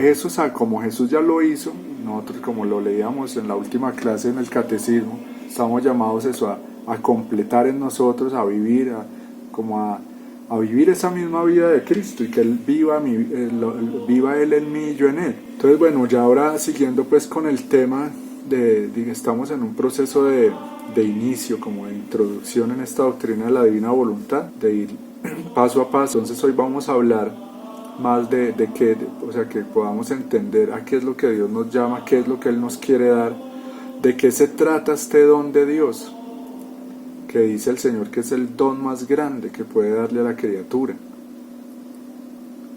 eso, como Jesús ya lo hizo, nosotros, como lo leíamos en la última clase en el catecismo, estamos llamados eso a completar en nosotros, a vivir, a vivir esa misma vida de Cristo, y que Él viva Él en mí y yo en Él. Entonces, bueno, ya ahora siguiendo pues con el tema estamos en un proceso de inicio, como de introducción en esta doctrina de la divina voluntad, de ir paso a paso. Entonces hoy vamos a hablar más de qué, o sea, que podamos entender a qué es lo que Dios nos llama, qué es lo que Él nos quiere dar, de qué se trata este don de Dios, que dice el Señor que es el don más grande que puede darle a la criatura.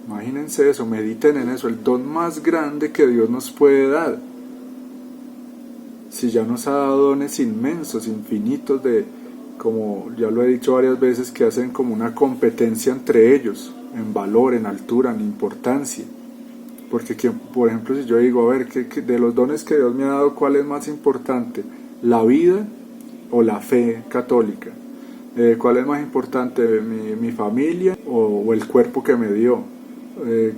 Imagínense eso, mediten en eso, el don más grande que Dios nos puede dar. Si ya nos ha dado dones inmensos, infinitos, como ya lo he dicho varias veces, que hacen como una competencia entre ellos, en valor, en altura, en importancia. Porque, por ejemplo, si yo digo, a ver, de los dones que Dios me ha dado, ¿cuál es más importante? ¿La vida o la fe católica? ¿Cuál es más importante? ¿Mi familia o el cuerpo que me dio?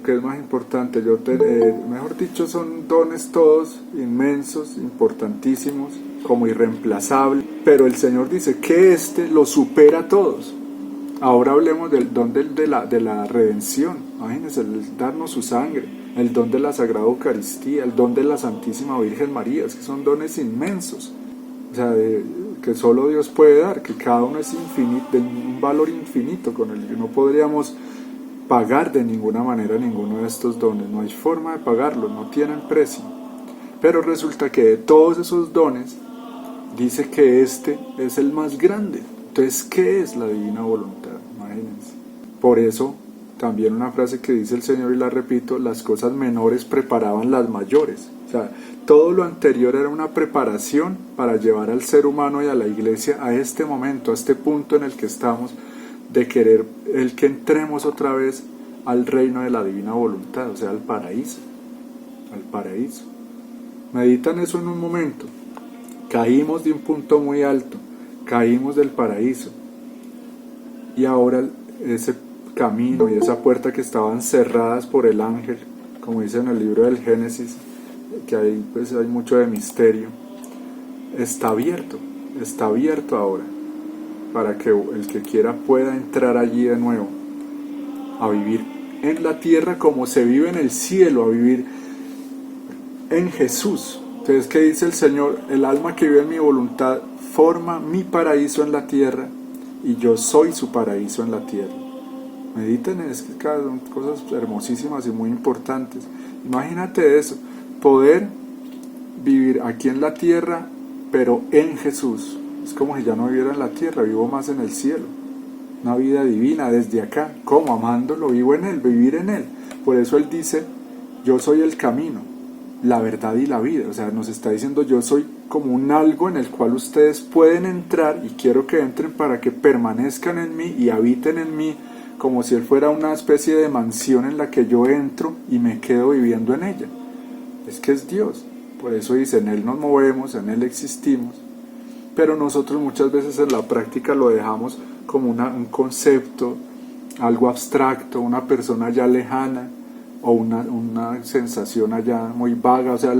¿Qué es más importante? Mejor dicho, son dones todos inmensos, importantísimos, como irreemplazables, pero el Señor dice que lo supera a todos. Ahora hablemos del don de la redención. Imagínense, el darnos su sangre, el don de la Sagrada Eucaristía, el don de la Santísima Virgen María, es que son dones inmensos, o sea, que solo Dios puede dar, que cada uno es infinito, de un valor infinito con el que no podríamos pagar de ninguna manera ninguno de estos dones, no hay forma de pagarlos, no tienen precio. Pero resulta que de todos esos dones dice que este es el más grande. Entonces, ¿qué es la divina voluntad? Imagínense. Por eso, también una frase que dice el Señor, y la repito: las cosas menores preparaban las mayores. O sea, todo lo anterior era una preparación para llevar al ser humano y a la iglesia a este momento, a este punto en el que estamos, de querer el que entremos otra vez al reino de la divina voluntad, o sea, al paraíso. Al paraíso. Meditan eso en un momento. Caímos de un punto muy alto, caímos del paraíso, y ahora ese camino y esa puerta que estaban cerradas por el ángel, como dice en el libro del Génesis, que ahí pues hay mucho de misterio, está abierto ahora, para que el que quiera pueda entrar allí de nuevo, a vivir en la tierra como se vive en el cielo, a vivir en Jesús. Entonces, ¿qué dice el Señor? El alma que vive en mi voluntad forma mi paraíso en la tierra, y yo soy su paraíso en la tierra. Mediten, es que son cosas hermosísimas y muy importantes. Imagínate eso, poder vivir aquí en la tierra, pero en Jesús. Es como si ya no viviera en la tierra, vivo más en el cielo. Una vida divina desde acá. ¿Cómo? Amándolo, vivo en Él, vivir en Él. Por eso Él dice: yo soy el camino, la verdad y la vida. O sea, nos está diciendo: yo soy como un algo en el cual ustedes pueden entrar, y quiero que entren para que permanezcan en mí y habiten en mí, como si Él fuera una especie de mansión en la que yo entro y me quedo viviendo en ella. Es que es Dios. Por eso dice: en Él nos movemos, en Él existimos. Pero nosotros muchas veces en la práctica lo dejamos como un concepto, algo abstracto, una persona ya lejana, o una sensación allá muy vaga, o sea,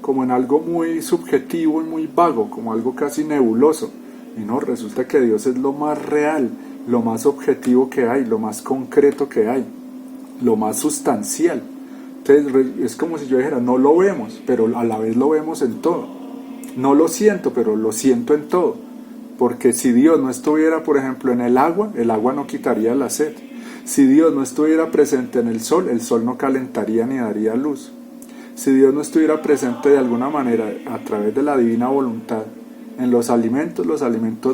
como en algo muy subjetivo y muy vago, como algo casi nebuloso. Y no, resulta que Dios es lo más real, lo más objetivo que hay, lo más concreto que hay, lo más sustancial. Entonces es como si yo dijera: no lo vemos, pero a la vez lo vemos en todo. No lo siento, pero lo siento en todo. Porque si Dios no estuviera, por ejemplo, en el agua no quitaría la sed. Si Dios no estuviera presente en el sol no calentaría ni daría luz. Si Dios no estuviera presente de alguna manera a través de la divina voluntad en los alimentos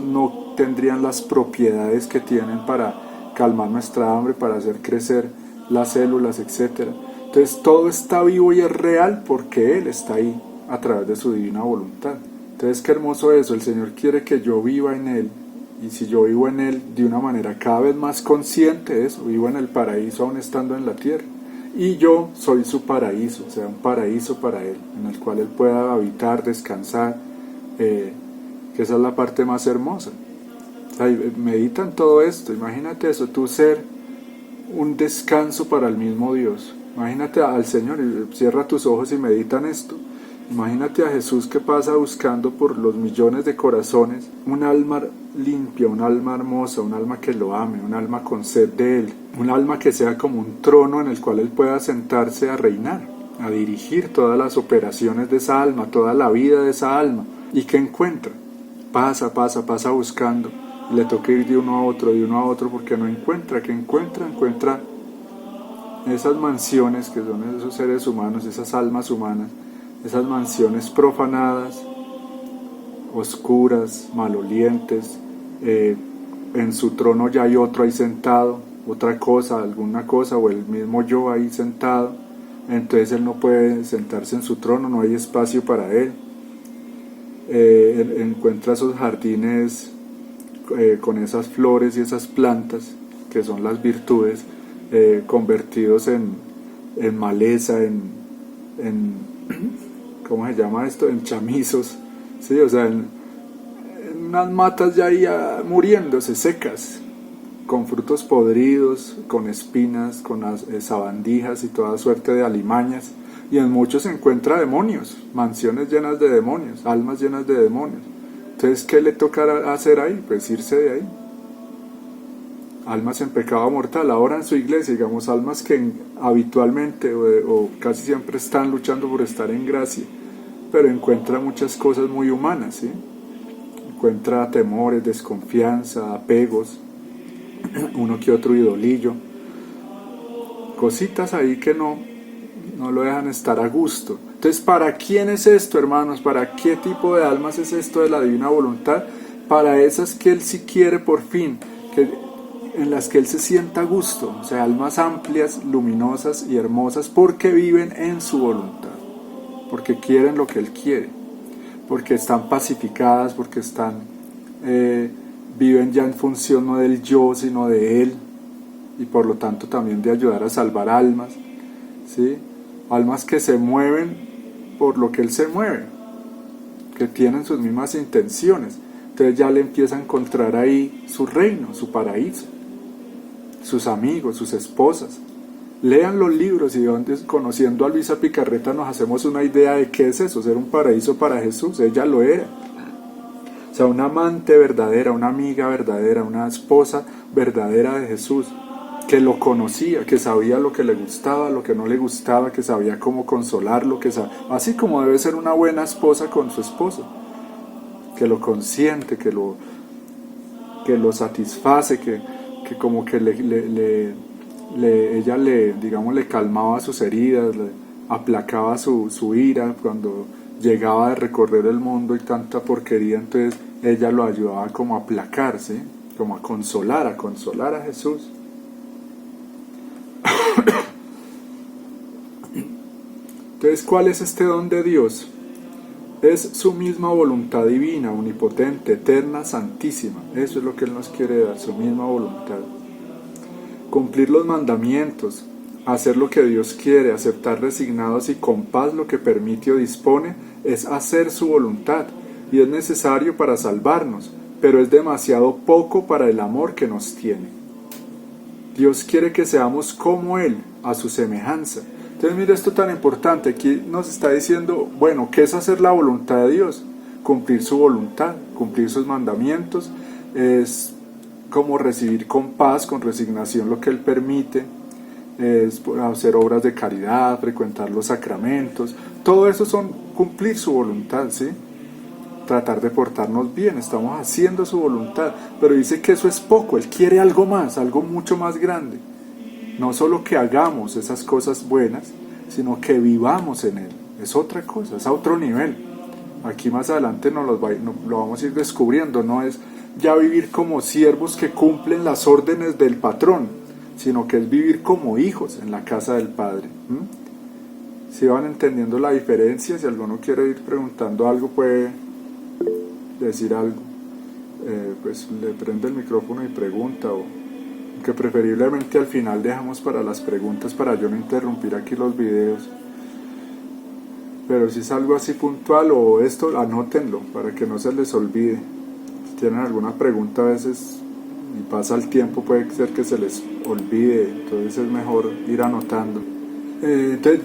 no tendrían las propiedades que tienen para calmar nuestra hambre, para hacer crecer las células, etc. Entonces todo está vivo y es real porque Él está ahí a través de su divina voluntad. Entonces, qué hermoso eso. El Señor quiere que yo viva en Él, y si yo vivo en Él de una manera cada vez más consciente de eso, vivo en el paraíso aún estando en la tierra, y yo soy su paraíso, o sea, un paraíso para Él, en el cual Él pueda habitar, descansar, que esa es la parte más hermosa. O sea, medita en todo esto. Imagínate eso, tú ser un descanso para el mismo Dios, Imagínate al Señor, y cierra tus ojos y medita en esto. Imagínate a Jesús que pasa buscando por los millones de corazones un alma limpia, un alma hermosa, un alma que lo ame, un alma con sed de Él, un alma que sea como un trono en el cual Él pueda sentarse a reinar, a dirigir todas las operaciones de esa alma, toda la vida de esa alma. ¿Y qué encuentra? Pasa buscando. Y le toca ir de uno a otro, porque no encuentra. ¿Qué encuentra? Encuentra esas mansiones que son esos seres humanos, esas almas humanas, esas mansiones profanadas, oscuras, malolientes, en su trono ya hay otro ahí sentado, otra cosa, alguna cosa, o el mismo yo ahí sentado, entonces él no puede sentarse en su trono, no hay espacio para él. Encuentra esos jardines con esas flores y esas plantas, que son las virtudes, convertidos en maleza, en ¿cómo se llama esto? En chamizos, ¿sí? O sea, en unas matas ya ahí muriéndose, secas, con frutos podridos, con espinas, con sabandijas y toda suerte de alimañas. Y en muchos se encuentra demonios, mansiones llenas de demonios, almas llenas de demonios. Entonces, ¿qué le toca hacer ahí? Pues irse de ahí. Almas en pecado mortal, ahora en su iglesia, digamos, almas que habitualmente o casi siempre están luchando por estar en gracia, pero encuentra muchas cosas muy humanas, ¿sí? Encuentra temores, desconfianza, apegos, uno que otro idolillo, cositas ahí que no lo dejan estar a gusto. Entonces, ¿para quién es esto, hermanos? ¿Para qué tipo de almas es esto de la divina voluntad? Para esas que Él sí quiere por fin, en las que Él se sienta a gusto, o sea, almas amplias, luminosas y hermosas, porque viven en su voluntad, porque quieren lo que Él quiere, porque están pacificadas, porque viven ya en función no del yo, sino de Él, y por lo tanto también de ayudar a salvar almas, ¿sí? Almas que se mueven por lo que Él se mueve, que tienen sus mismas intenciones. Entonces ya le empieza a encontrar ahí su reino, su paraíso, sus amigos, sus esposas. Lean los libros y conociendo a Luisa Picarreta nos hacemos una idea de qué es eso, ser un paraíso para Jesús. Ella lo era. O sea, una amante verdadera, una amiga verdadera, una esposa verdadera de Jesús, que lo conocía, que sabía lo que le gustaba, lo que no le gustaba, que sabía cómo consolarlo, así como debe ser una buena esposa con su esposo, que lo consiente, que lo satisface, que como que ella le calmaba sus heridas, le aplacaba su ira cuando llegaba de recorrer el mundo y tanta porquería. Entonces ella lo ayudaba como a aplacar, ¿sí? Como a consolar a Jesús. Entonces, ¿cuál es este don de Dios? Es su misma voluntad divina, omnipotente, eterna, santísima. Eso es lo que Él nos quiere dar, su misma voluntad. Cumplir los mandamientos, hacer lo que Dios quiere, aceptar resignados y con paz lo que permite o dispone, es hacer su voluntad, y es necesario para salvarnos, pero es demasiado poco para el amor que nos tiene. Dios quiere que seamos como Él, a su semejanza. Entonces mira esto tan importante, aquí nos está diciendo, bueno, ¿qué es hacer la voluntad de Dios? Cumplir su voluntad, cumplir sus mandamientos, es como recibir con paz, con resignación lo que Él permite, es hacer obras de caridad, frecuentar los sacramentos, todo eso son cumplir su voluntad, ¿sí? Tratar de portarnos bien, estamos haciendo su voluntad, pero dice que eso es poco, Él quiere algo más, algo mucho más grande. No solo que hagamos esas cosas buenas, sino que vivamos en Él. Es otra cosa, es a otro nivel. Aquí más adelante lo vamos a ir descubriendo. No es ya vivir como siervos que cumplen las órdenes del patrón, sino que es vivir como hijos en la casa del Padre. Si van entendiendo la diferencia, si alguno quiere ir preguntando algo, puede decir algo. Pues le prende el micrófono y pregunta, o que preferiblemente al final dejamos para las preguntas para yo no interrumpir aquí los videos. Pero si es algo así puntual o esto, anótenlo para que no se les olvide. Si tienen alguna pregunta, a veces y pasa el tiempo puede ser que se les olvide, entonces es mejor ir anotando. Entonces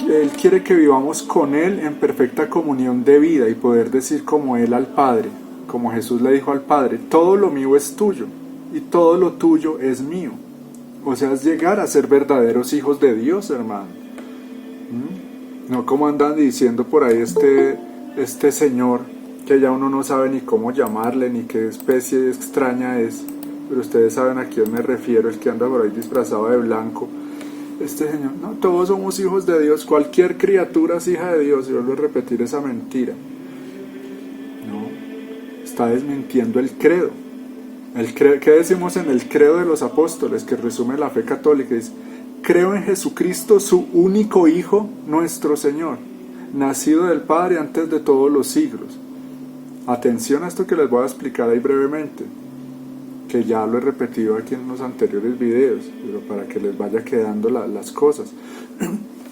Él quiere que vivamos con Él en perfecta comunión de vida y poder decir como Él al Padre, como Jesús le dijo al Padre, todo lo mío es tuyo y todo lo tuyo es mío. O sea, es llegar a ser verdaderos hijos de Dios, hermano. No como andan diciendo por ahí este señor, que ya uno no sabe ni cómo llamarle, ni qué especie extraña es, pero ustedes saben a quién me refiero, el que anda por ahí disfrazado de blanco. Este señor, no, todos somos hijos de Dios, cualquier criatura es hija de Dios, y vuelvo a repetir esa mentira. No, está desmintiendo el credo. ¿Qué decimos en el credo de los apóstoles, que resume la fe católica? Dice, creo en Jesucristo, su único Hijo, nuestro Señor, nacido del Padre antes de todos los siglos. Atención a esto que les voy a explicar ahí brevemente, que ya lo he repetido aquí en los anteriores videos, pero para que les vaya quedando las cosas.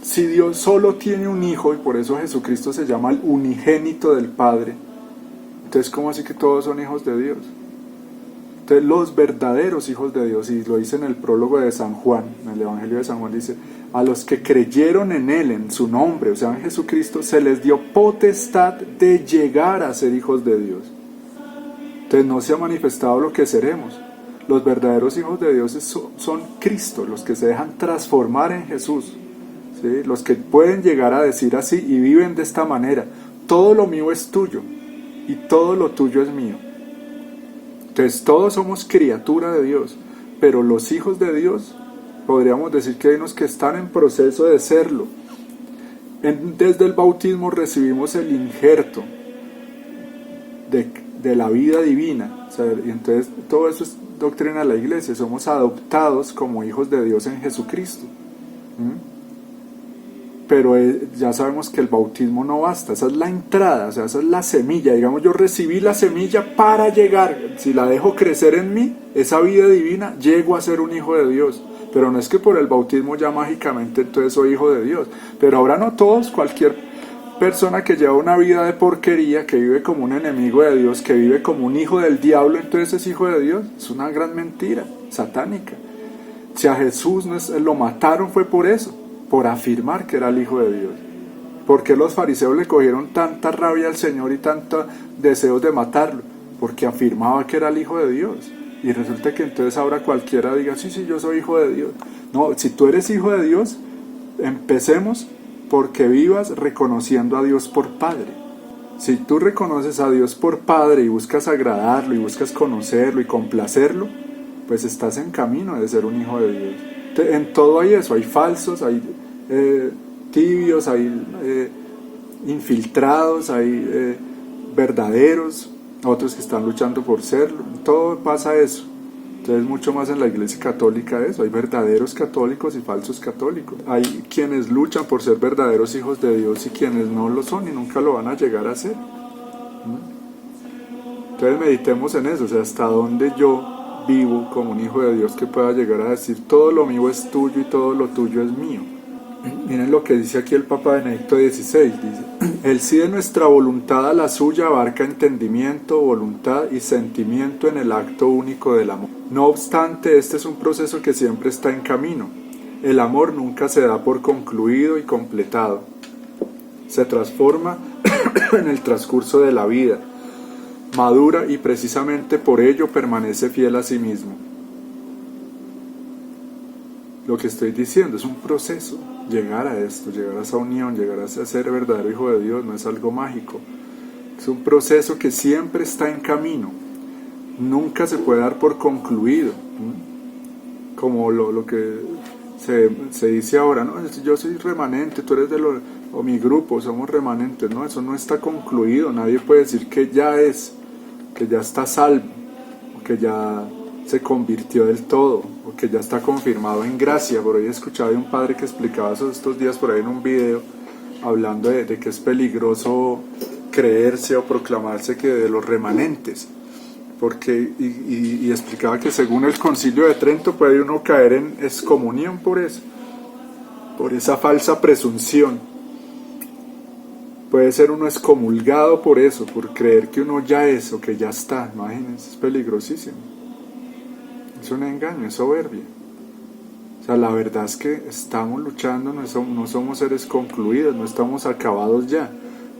Si Dios solo tiene un Hijo, y por eso Jesucristo se llama el unigénito del Padre, entonces ¿cómo así que todos son hijos de Dios? Entonces los verdaderos hijos de Dios, y lo dice en el prólogo de San Juan, en el Evangelio de San Juan, dice, a los que creyeron en Él, en su nombre, o sea en Jesucristo, se les dio potestad de llegar a ser hijos de Dios. Entonces no se ha manifestado lo que seremos. Los verdaderos hijos de Dios son Cristo, los que se dejan transformar en Jesús, ¿sí? Los que pueden llegar a decir así y viven de esta manera, todo lo mío es tuyo y todo lo tuyo es mío. Entonces todos somos criatura de Dios, pero los hijos de Dios podríamos decir que hay unos que están en proceso de serlo. Desde el bautismo recibimos el injerto de la vida divina, o sea, y entonces todo eso es doctrina de la iglesia, somos adoptados como hijos de Dios en Jesucristo. Pero ya sabemos que el bautismo no basta, esa es la entrada, o sea, esa es la semilla, digamos, yo recibí la semilla para llegar, si la dejo crecer en mí, esa vida divina, llego a ser un hijo de Dios. Pero no es que por el bautismo ya mágicamente entonces soy hijo de Dios, pero ahora no todos, cualquier persona que lleva una vida de porquería, que vive como un enemigo de Dios, que vive como un hijo del diablo, entonces es hijo de Dios. Es una gran mentira satánica. Si a Jesús lo mataron fue por eso, por afirmar que era el hijo de Dios. ¿Por qué los fariseos le cogieron tanta rabia al Señor y tantos deseos de matarlo? Porque afirmaba que era el hijo de Dios. Y resulta que entonces ahora cualquiera diga, sí, yo soy hijo de Dios. No, si tú eres hijo de Dios, empecemos porque vivas reconociendo a Dios por Padre. Si tú reconoces a Dios por Padre y buscas agradarlo y buscas conocerlo y complacerlo, pues estás en camino de ser un hijo de Dios. En todo hay eso, hay falsos, hay tibios, hay infiltrados, hay verdaderos, otros que están luchando por serlo. Todo pasa eso. Entonces mucho más en la iglesia católica eso, hay verdaderos católicos y falsos católicos. Hay quienes luchan por ser verdaderos hijos de Dios y quienes no lo son y nunca lo van a llegar a ser. Entonces meditemos en eso, o sea, hasta dónde yo vivo como un hijo de Dios que pueda llegar a decir todo lo mío es tuyo y todo lo tuyo es mío. Miren lo que dice aquí el Papa Benedicto XVI, dice, el sí de nuestra voluntad a la suya abarca entendimiento, voluntad y sentimiento en el acto único del amor. No obstante, este es un proceso que siempre está en camino. El amor nunca se da por concluido y completado. Se transforma en el transcurso de la vida, madura y precisamente por ello permanece fiel a sí mismo. Lo que estoy diciendo es un proceso, llegar a esto, llegar a esa unión, llegar a ser verdadero hijo de Dios, no es algo mágico. Es un proceso que siempre está en camino, nunca se puede dar por concluido, como lo que se dice ahora, ¿no? Yo soy remanente, tú eres o mi grupo, somos remanentes, no, eso no está concluido, nadie puede decir que ya está salvo, o que ya se convirtió del todo, o que ya está confirmado en gracia. Por ahí he escuchado de un padre que explicaba eso estos días por ahí en un video, hablando de que es peligroso creerse o proclamarse que de los remanentes, porque y explicaba que según el Concilio de Trento puede uno caer en excomunión por eso, por esa falsa presunción. Puede ser uno excomulgado por eso, por creer que uno ya es o que ya está. Imagínense, es peligrosísimo. Es un engaño, es soberbia. sea, la verdad es que estamos luchando, no somos seres concluidos, no estamos acabados ya.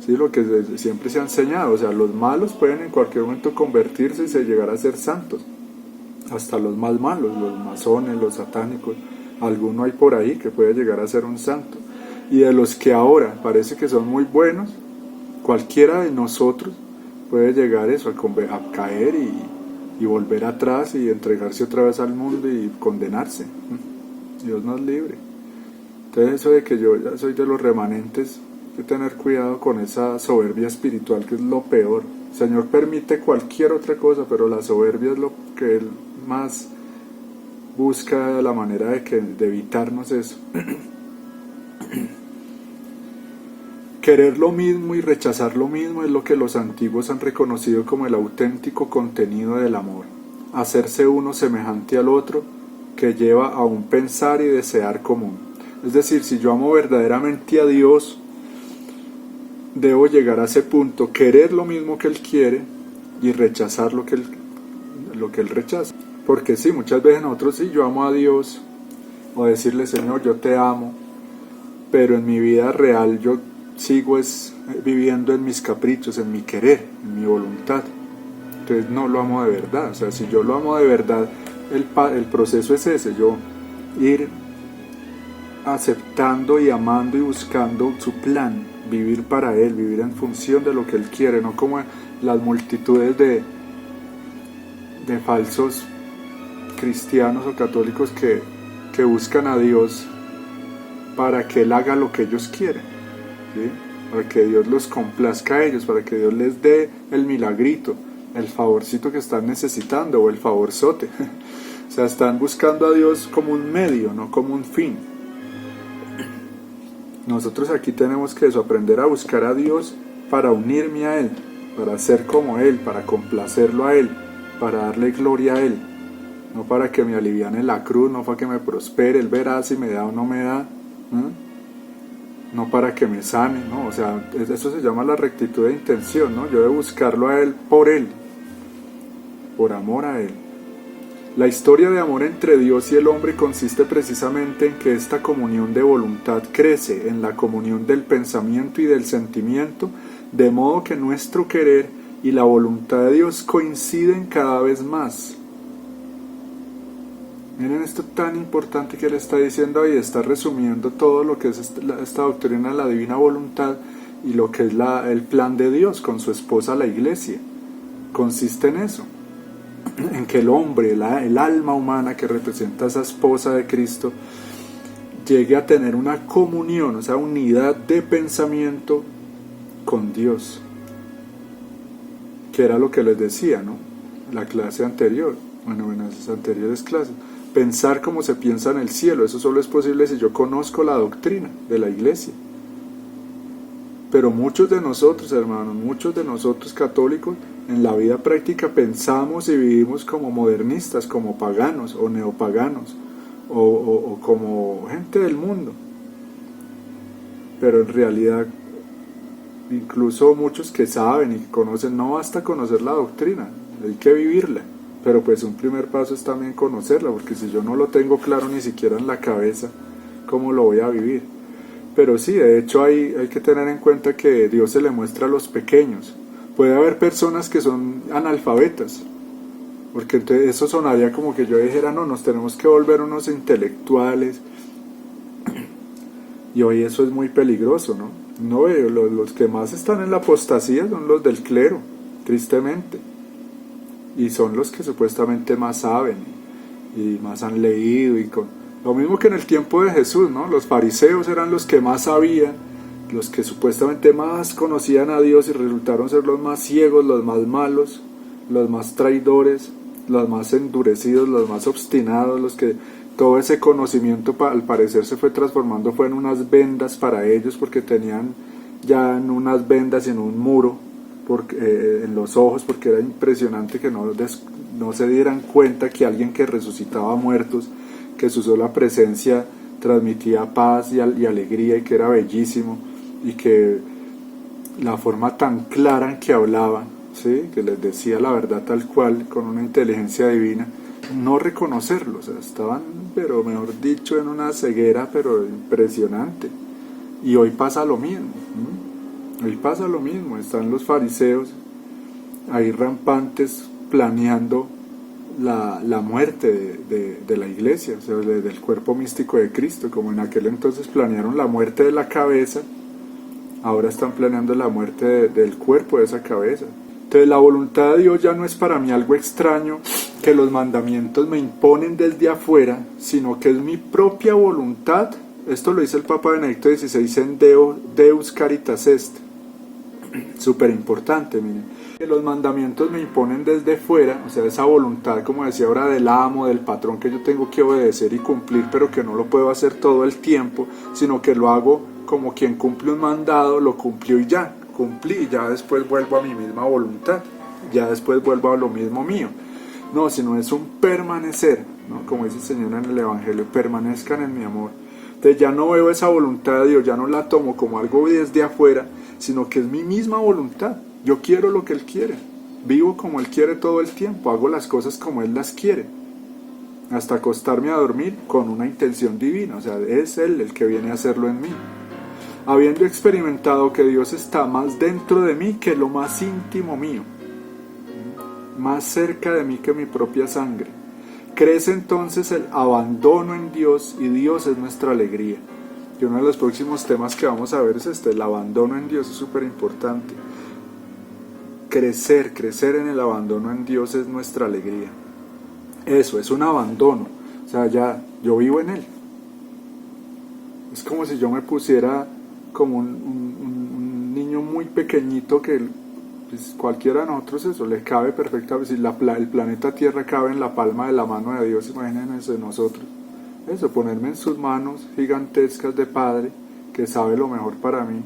Sí, lo que siempre se ha enseñado, o sea, los malos pueden en cualquier momento convertirse y llegar a ser santos. Hasta los más malos, los masones, los satánicos, alguno hay por ahí que puede llegar a ser un santo. Y de los que ahora parece que son muy buenos, cualquiera de nosotros puede llegar eso, a caer y volver atrás y entregarse otra vez al mundo y condenarse. Dios nos libre. Entonces eso de que yo ya soy de los remanentes, hay que tener cuidado con esa soberbia espiritual, que es lo peor. El Señor permite cualquier otra cosa, pero la soberbia es lo que Él más busca, la manera de evitarnos eso. Querer lo mismo y rechazar lo mismo es lo que los antiguos han reconocido como el auténtico contenido del amor. Hacerse uno semejante al otro, que lleva a un pensar y desear común. Es decir, si yo amo verdaderamente a Dios, debo llegar a ese punto, querer lo mismo que Él quiere y rechazar lo que Él rechaza. Porque sí, muchas veces nosotros sí, yo amo a Dios, o decirle, Señor, yo te amo, pero en mi vida real yo sigo viviendo en mis caprichos, en mi querer, en mi voluntad. Entonces no lo amo de verdad. O sea, si yo lo amo de verdad, el proceso es ese, yo ir aceptando y amando y buscando su plan, vivir para Él, vivir en función de lo que Él quiere, no como las multitudes de falsos cristianos o católicos que buscan a Dios para que Él haga lo que ellos quieren, ¿sí? Para que Dios los complazca a ellos, para que Dios les dé el milagrito, el favorcito que están necesitando o el favorzote. O sea, están buscando a Dios como un medio, no como un fin. Nosotros aquí tenemos que aprender a buscar a Dios para unirme a Él, para ser como Él, para complacerlo a Él, para darle gloria a Él, no para que me aliviane la cruz, no para que me prospere, Él verá si me da o no me da, no para que me sane, ¿no? O sea, eso se llama la rectitud de intención, ¿no? Yo debo buscarlo a Él, por amor a Él. La historia de amor entre Dios y el hombre consiste precisamente en que esta comunión de voluntad crece en la comunión del pensamiento y del sentimiento, de modo que nuestro querer y la voluntad de Dios coinciden cada vez más. Miren esto tan importante que Él está diciendo ahí, está resumiendo todo lo que es esta doctrina de la divina voluntad y lo que es el plan de Dios con su esposa la iglesia. Consiste en eso, en que el hombre, el alma humana que representa a esa esposa de Cristo, llegue a tener una comunión, o sea, unidad de pensamiento con Dios, que era lo que les decía, ¿no? La clase anterior, en esas anteriores clases. Pensar como se piensa en el cielo, eso solo es posible si yo conozco la doctrina de la iglesia. Pero muchos de nosotros, hermanos, muchos de nosotros católicos, en la vida práctica pensamos y vivimos como modernistas, como paganos o neopaganos, o como gente del mundo. Pero en realidad, incluso muchos que saben y que conocen, no basta conocer la doctrina, hay que vivirla. Pero pues un primer paso es también conocerla, porque si yo no lo tengo claro ni siquiera en la cabeza, ¿cómo lo voy a vivir? Pero sí, de hecho hay que tener en cuenta que Dios se le muestra a los pequeños. Puede haber personas que son analfabetas, porque entonces eso sonaría como que yo dijera, no, nos tenemos que volver unos intelectuales, y hoy eso es muy peligroso, ¿no? No, los que más están en la apostasía son los del clero, tristemente, y son los que supuestamente más saben y más han leído, lo mismo que en el tiempo de Jesús, ¿no? Los fariseos eran los que más sabían, los que supuestamente más conocían a Dios y resultaron ser los más ciegos, los más malos, los más traidores, los más endurecidos, los más obstinados, los que todo ese conocimiento al parecer se fue transformando, fue en unas vendas para ellos, porque tenían ya en unas vendas y en un muro en los ojos, porque era impresionante que no se dieran cuenta que alguien que resucitaba muertos, que su sola presencia transmitía paz y alegría, y que era bellísimo, y que la forma tan clara en que hablaba, ¿sí? Que les decía la verdad tal cual, con una inteligencia divina, no reconocerlo, o sea, estaban pero mejor dicho, en una ceguera, pero impresionante. Y hoy pasa lo mismo. Hoy pasa lo mismo. Están los fariseos ahí rampantes planeando la muerte de la iglesia, o sea, del cuerpo místico de Cristo. Como en aquel entonces planearon la muerte de la cabeza, ahora están planeando la muerte del cuerpo de esa cabeza. Entonces la voluntad de Dios ya no es para mí algo extraño que los mandamientos me imponen desde afuera, sino que es mi propia voluntad. Esto lo dice el Papa Benedicto XVI en Deus Caritas Est. Súper importante, miren. Que los mandamientos me imponen desde fuera, o sea, esa voluntad, como decía ahora, del amo, del patrón, que yo tengo que obedecer y cumplir, pero que no lo puedo hacer todo el tiempo, sino que lo hago como quien cumple un mandado, lo cumplió y ya, cumplí, y ya después vuelvo a mi misma voluntad, ya después vuelvo a lo mismo mío. No, sino es un permanecer, ¿no? Como dice el Señor en el Evangelio, permanezcan en mi amor. Entonces ya no veo esa voluntad de Dios, ya no la tomo como algo desde afuera, sino que es mi misma voluntad. Yo quiero lo que Él quiere, vivo como Él quiere todo el tiempo, hago las cosas como Él las quiere, hasta acostarme a dormir con una intención divina, o sea, es Él el que viene a hacerlo en mí. Habiendo experimentado que Dios está más dentro de mí que lo más íntimo mío, más cerca de mí que mi propia sangre, crece entonces el abandono en Dios, y Dios es nuestra alegría. Y uno de los próximos temas que vamos a ver es el abandono en Dios, es súper importante. Crecer en el abandono en Dios es nuestra alegría. Eso, es un abandono, o sea, ya yo vivo en Él. Es como si yo me pusiera como un niño muy pequeñito que pues, cualquiera de nosotros eso le cabe perfectamente. Si el planeta Tierra cabe en la palma de la mano de Dios, imagínense de nosotros. Eso, ponerme en sus manos gigantescas de Padre que sabe lo mejor para mí,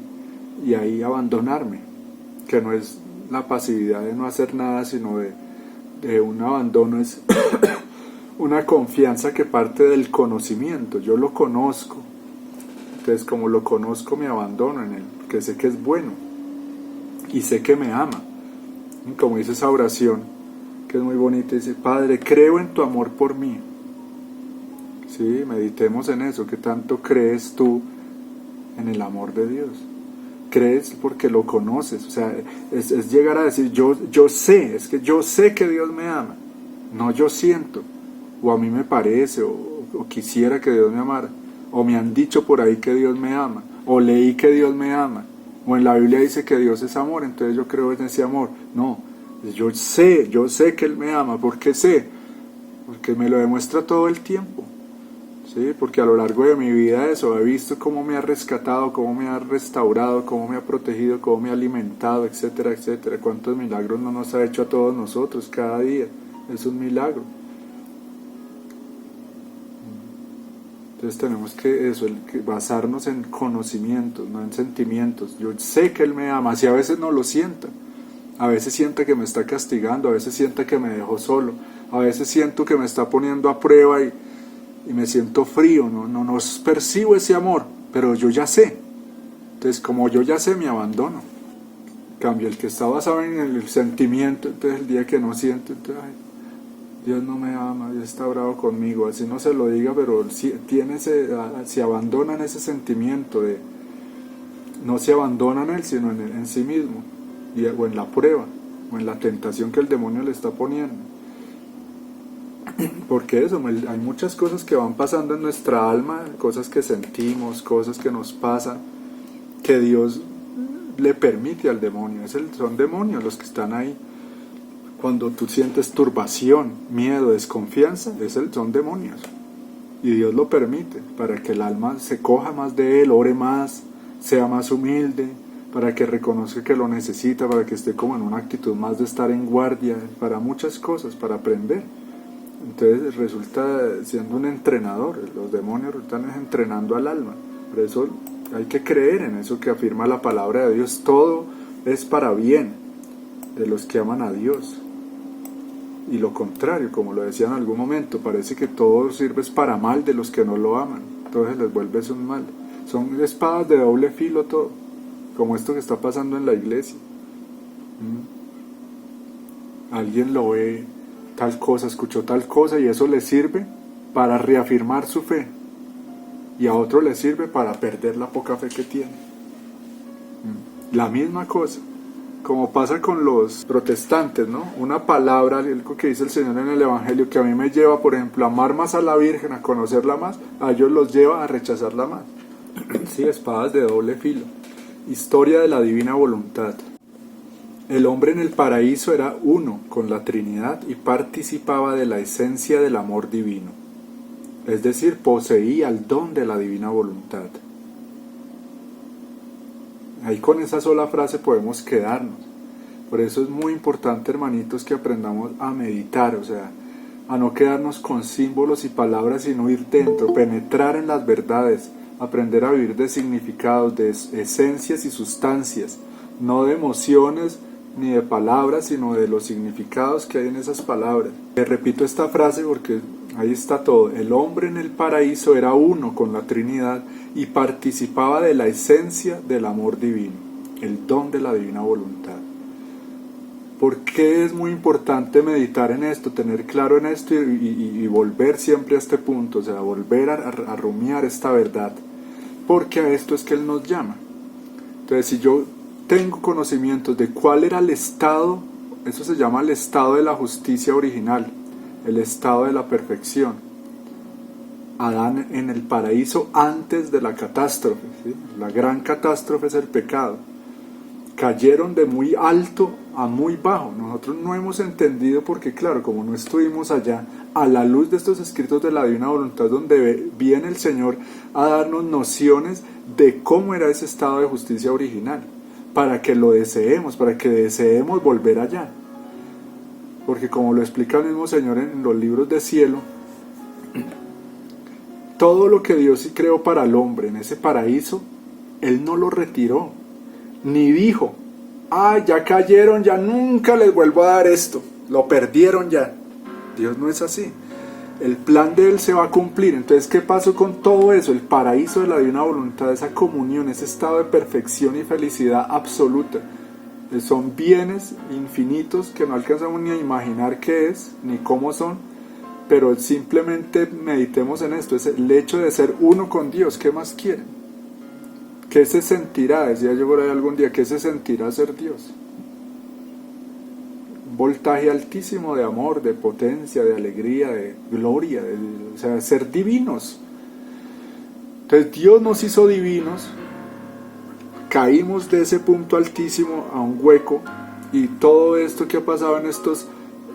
y ahí abandonarme, que no es la pasividad de no hacer nada, sino de un abandono, es una confianza que parte del conocimiento. Yo lo conozco, entonces como lo conozco me abandono en Él, que sé que es bueno y sé que me ama. Y como dice esa oración, que es muy bonita, dice: Padre, creo en tu amor por mí. Sí, meditemos en eso, que tanto crees tú en el amor de Dios. Crees porque lo conoces, o sea, es llegar a decir, yo sé, es que yo sé que Dios me ama, no yo siento, o a mí me parece, o quisiera que Dios me amara, o me han dicho por ahí que Dios me ama, o leí que Dios me ama, o en la Biblia dice que Dios es amor, entonces yo creo en ese amor. No, yo sé que Él me ama. ¿Por qué sé? Porque me lo demuestra todo el tiempo. Sí, porque a lo largo de mi vida eso, he visto cómo me ha rescatado, cómo me ha restaurado, cómo me ha protegido, cómo me ha alimentado, etcétera, etcétera. Cuántos milagros no nos ha hecho a todos nosotros cada día. Es un milagro. Entonces tenemos que basarnos en conocimientos, no en sentimientos. Yo sé que Él me ama, si a veces no lo sienta. A veces sienta que me está castigando, a veces sienta que me dejó solo, a veces siento que me está poniendo a prueba y me siento frío, no percibo ese amor, pero yo ya sé. Entonces, como yo ya sé, me abandono. En cambio, el que está basado en el sentimiento, entonces el día que no siento, entonces, ay, Dios no me ama, Dios está bravo conmigo, así no se lo diga, pero se abandona en ese sentimiento no se abandona en él, sino en sí mismo, o en la prueba, o en la tentación que el demonio le está poniendo. Porque eso, hay muchas cosas que van pasando en nuestra alma, cosas que sentimos, cosas que nos pasan, que Dios le permite al demonio. Son demonios los que están ahí. Cuando tú sientes turbación, miedo, desconfianza, son demonios. Y Dios lo permite para que el alma se coja más de Él, ore más, sea más humilde, para que reconozca que lo necesita, para que esté como en una actitud más de estar en guardia, para muchas cosas, para aprender. Entonces resulta siendo un entrenador. Los demonios están entrenando al alma. Por eso hay que creer en eso que afirma la palabra de Dios. Todo es para bien de los que aman a Dios. Y lo contrario, como lo decía en algún momento, parece que todo sirve para mal de los que no lo aman. Entonces les vuelve un mal. Son espadas de doble filo todo, como esto que está pasando en la iglesia. Alguien lo ve tal cosa, escuchó tal cosa y eso le sirve para reafirmar su fe, y a otro le sirve para perder la poca fe que tiene. La misma cosa, como pasa con los protestantes, ¿no? Una palabra, algo que dice el Señor en el Evangelio, que a mí me lleva, por ejemplo, a amar más a la Virgen, a conocerla más, a ellos los lleva a rechazarla más. Sí, espadas de doble filo. Historia de la divina voluntad. El hombre en el paraíso era uno con la Trinidad y participaba de la esencia del amor divino, es decir, poseía el don de la divina voluntad. Ahí con esa sola frase podemos quedarnos. Por eso es muy importante, hermanitos, que aprendamos a meditar, o sea, a no quedarnos con símbolos y palabras, sino ir dentro, penetrar en las verdades, aprender a vivir de significados, de esencias y sustancias, no de emociones ni de palabras, sino de los significados que hay en esas palabras. Repito esta frase porque ahí está todo. El hombre en el paraíso era uno con la Trinidad y participaba de la esencia del amor divino, el don de la divina voluntad. ¿Por qué es muy importante meditar en esto, tener claro en esto y volver siempre a este punto, o sea, volver a rumiar esta verdad? Porque a esto es que Él nos llama. Entonces, si yo tengo conocimientos de cuál era el estado, eso se llama el estado de la justicia original, el estado de la perfección. Adán en el paraíso antes de la catástrofe, ¿sí? La gran catástrofe es el pecado. Cayeron de muy alto a muy bajo. Nosotros no hemos entendido porque, claro, como no estuvimos allá, a la luz de estos escritos de la divina voluntad, donde viene el Señor a darnos nociones de cómo era ese estado de justicia original, para que lo deseemos, para que deseemos volver allá. Porque como lo explica el mismo Señor en los libros de cielo, todo lo que Dios creó para el hombre en ese paraíso, Él no lo retiró, ni dijo, ya cayeron, ya nunca les vuelvo a dar esto, lo perdieron ya. Dios no es así. El plan de Él se va a cumplir. Entonces, ¿qué pasó con todo eso? El paraíso de la divina voluntad, esa comunión, ese estado de perfección y felicidad absoluta. Son bienes infinitos que no alcanzamos ni a imaginar qué es, ni cómo son, pero simplemente meditemos en esto, es el hecho de ser uno con Dios. ¿Qué más quieren? ¿Qué se sentirá? Decía yo por ahí algún día, ¿qué se sentirá ser Dios? Un voltaje altísimo de amor, de potencia, de alegría, de gloria, o sea, ser divinos. Entonces Dios nos hizo divinos, caímos de ese punto altísimo a un hueco, y todo esto que ha pasado en estos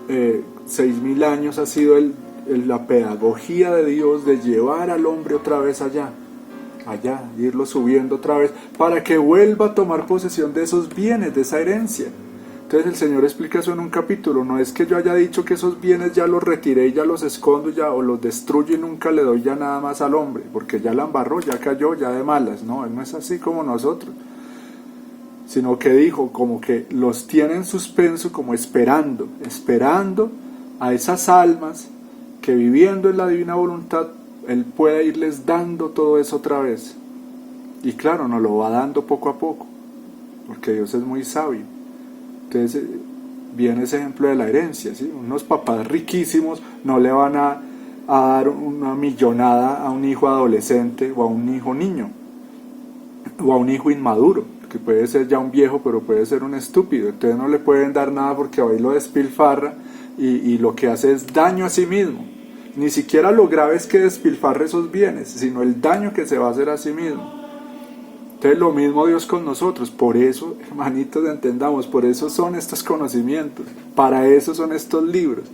6.000 años ha sido la pedagogía de Dios de llevar al hombre otra vez allá, irlo subiendo otra vez, para que vuelva a tomar posesión de esos bienes, de esa herencia. Entonces el Señor explica eso en un capítulo. No es que yo haya dicho que esos bienes ya los retiré y ya los escondo ya, o los destruyo y nunca le doy ya nada más al hombre, porque ya la embarró, ya cayó, ya de malas. No, Él no es así como nosotros, sino que dijo como que los tiene en suspenso, como esperando a esas almas que, viviendo en la divina voluntad, Él pueda irles dando todo eso otra vez. Y claro, nos lo va dando poco a poco, porque Dios es muy sabio. Entonces viene ese ejemplo de la herencia, ¿sí? Unos papás riquísimos no le van a dar una millonada a un hijo adolescente o a un hijo niño o a un hijo inmaduro, que puede ser ya un viejo, pero puede ser un estúpido. Entonces no le pueden dar nada porque ahí lo despilfarra y lo que hace es daño a sí mismo. Ni siquiera lo grave es que despilfarre esos bienes, sino el daño que se va a hacer a sí mismo. Entonces lo mismo Dios con nosotros. Por eso, hermanitos, entendamos, por eso son estos conocimientos, para eso son estos libros,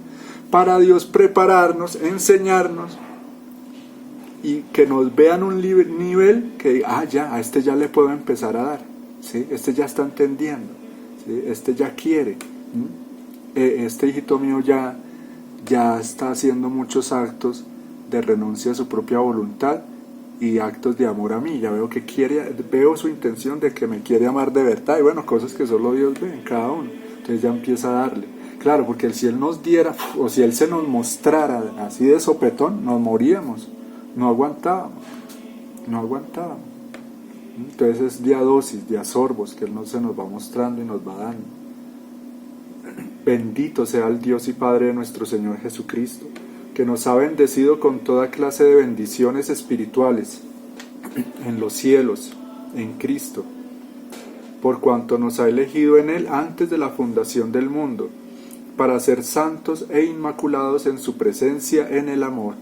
para Dios prepararnos, enseñarnos, y que nos vean un nivel que ya, a este ya le puedo empezar a dar, ¿sí? Este ya está entendiendo, ¿sí? Este ya quiere, este hijito mío ya está haciendo muchos actos de renuncia a su propia voluntad y actos de amor a mí. Ya veo que veo su intención de que me quiere amar de verdad, y bueno, cosas que solo Dios ve en cada uno. Entonces ya empieza a darle, claro, porque si Él nos diera, o si Él se nos mostrara así de sopetón, nos moríamos, no aguantábamos. Entonces es de a dosis, de a sorbos, que Él se nos va mostrando y nos va dando. Bendito sea el Dios y Padre de nuestro Señor Jesucristo, que nos ha bendecido con toda clase de bendiciones espirituales en los cielos, en Cristo, por cuanto nos ha elegido en Él antes de la fundación del mundo, para ser santos e inmaculados en su presencia en el amor,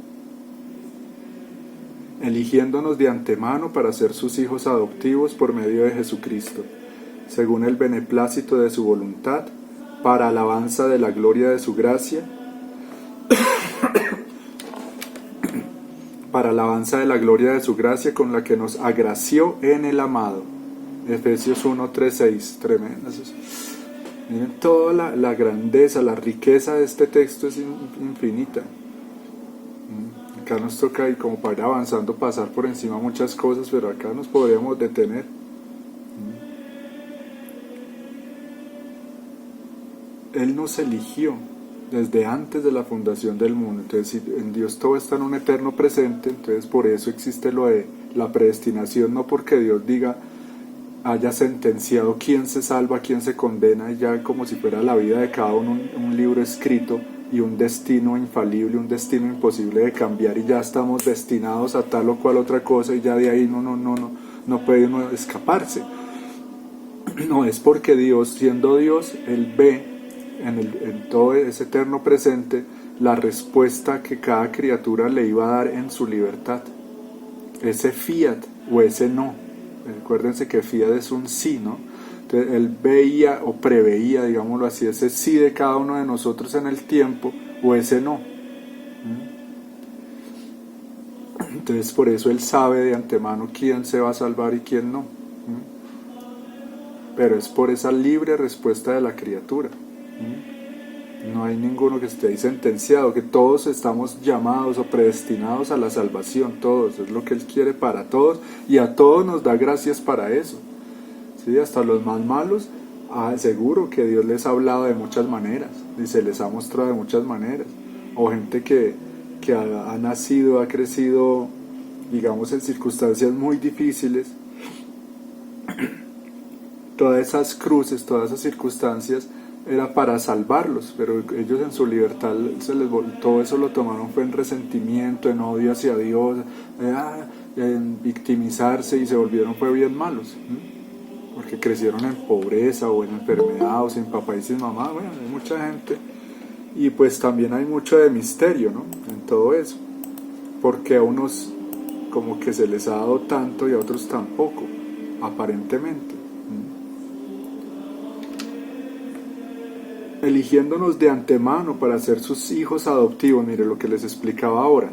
eligiéndonos de antemano para ser sus hijos adoptivos por medio de Jesucristo, según el beneplácito de su voluntad, para alabanza de la gloria de su gracia, para alabanza de la gloria de su gracia con la que nos agració en el amado. Efesios 1, 3, 6, tremendo. Miren, toda la grandeza, la riqueza de este texto es infinita. Acá nos toca, y como para ir avanzando, pasar por encima muchas cosas, pero acá nos podríamos detener. Él nos eligió desde antes de la fundación del mundo. Entonces, si en Dios todo está en un eterno presente, entonces por eso existe lo de la predestinación, no porque Dios haya sentenciado quién se salva, quién se condena, ya como si fuera la vida de cada uno un libro escrito y un destino infalible, un destino imposible de cambiar, y ya estamos destinados a tal o cual otra cosa, y ya de ahí no puede uno escaparse. No, es porque Dios, siendo Dios, Él ve en todo ese eterno presente la respuesta que cada criatura le iba a dar en su libertad, ese fiat o ese no. Recuérdense que fiat es un sí, ¿no? Entonces Él veía o preveía, digámoslo así, ese sí de cada uno de nosotros en el tiempo o ese no. Entonces por eso Él sabe de antemano quién se va a salvar y quién no. Pero es por esa libre respuesta de la criatura. No hay ninguno que esté ahí sentenciado, que todos estamos llamados o predestinados a la salvación, todos, es lo que Él quiere para todos, y a todos nos da gracias para eso. ¿Sí? Hasta los más malos, seguro que Dios les ha hablado de muchas maneras, y se les ha mostrado de muchas maneras, o gente que ha nacido, ha crecido, digamos, en circunstancias muy difíciles. Todas esas cruces, todas esas circunstancias era para salvarlos, pero ellos en su libertad todo eso lo tomaron fue en resentimiento, en odio hacia Dios, en victimizarse, y se volvieron fue bien malos, porque crecieron en pobreza o en enfermedad o sin papá y sin mamá. Bueno, hay mucha gente, y pues también hay mucho de misterio, ¿no?, en todo eso, porque a unos como que se les ha dado tanto y a otros tampoco, aparentemente. Eligiéndonos de antemano para ser sus hijos adoptivos. Mire lo que les explicaba ahora.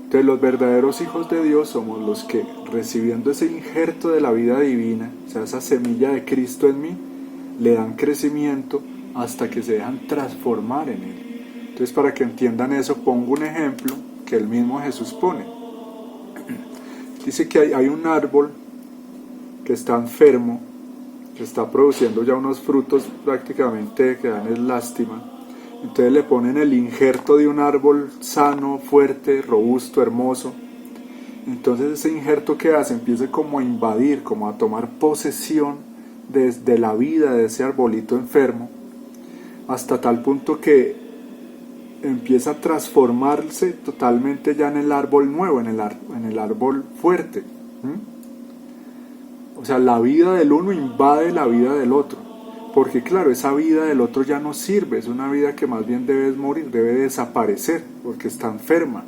Entonces los verdaderos hijos de Dios somos los que, recibiendo ese injerto de la vida divina, o sea, esa semilla de Cristo en mí, le dan crecimiento hasta que se dejan transformar en Él. Entonces, para que entiendan eso, pongo un ejemplo que el mismo Jesús pone. Dice que hay un árbol que está enfermo, que está produciendo ya unos frutos prácticamente que dan es lástima. Entonces le ponen el injerto de un árbol sano, fuerte, robusto, hermoso. Entonces ese injerto que hace empieza como a invadir, como a tomar posesión de la vida de ese arbolito enfermo, hasta tal punto que empieza a transformarse totalmente ya en el árbol nuevo, en el árbol fuerte. O sea, la vida del uno invade la vida del otro, porque claro, esa vida del otro ya no sirve, es una vida que más bien debe morir, debe desaparecer, porque está enferma.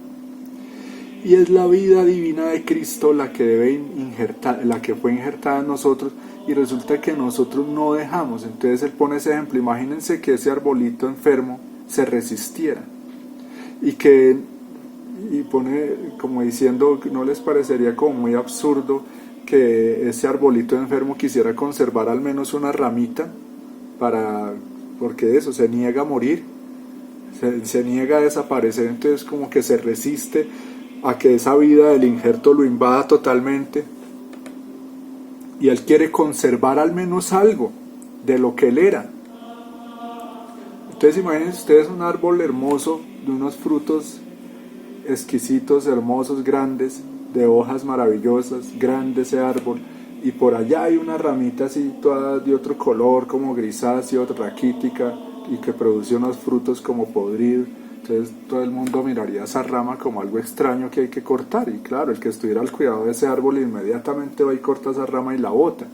Y es la vida divina de Cristo la que debe injertar, la que fue injertada en nosotros, y resulta que nosotros no dejamos. Entonces Él pone ese ejemplo. Imagínense que ese arbolito enfermo se resistiera, y pone como diciendo, ¿no les parecería como muy absurdo que ese arbolito enfermo quisiera conservar al menos una ramita, porque eso, se niega a morir, se niega a desaparecer? Entonces como que se resiste a que esa vida del injerto lo invada totalmente, y Él quiere conservar al menos algo de lo que Él era. Entonces imagínense ustedes un árbol hermoso, de unos frutos exquisitos, hermosos, grandes, de hojas maravillosas, grande ese árbol, y por allá hay una ramita así toda de otro color, como grisáceo, raquítica, y que produce unos frutos como podridos. Entonces todo el mundo miraría esa rama como algo extraño que hay que cortar, y claro, el que estuviera al cuidado de ese árbol inmediatamente va y corta esa rama y la bota.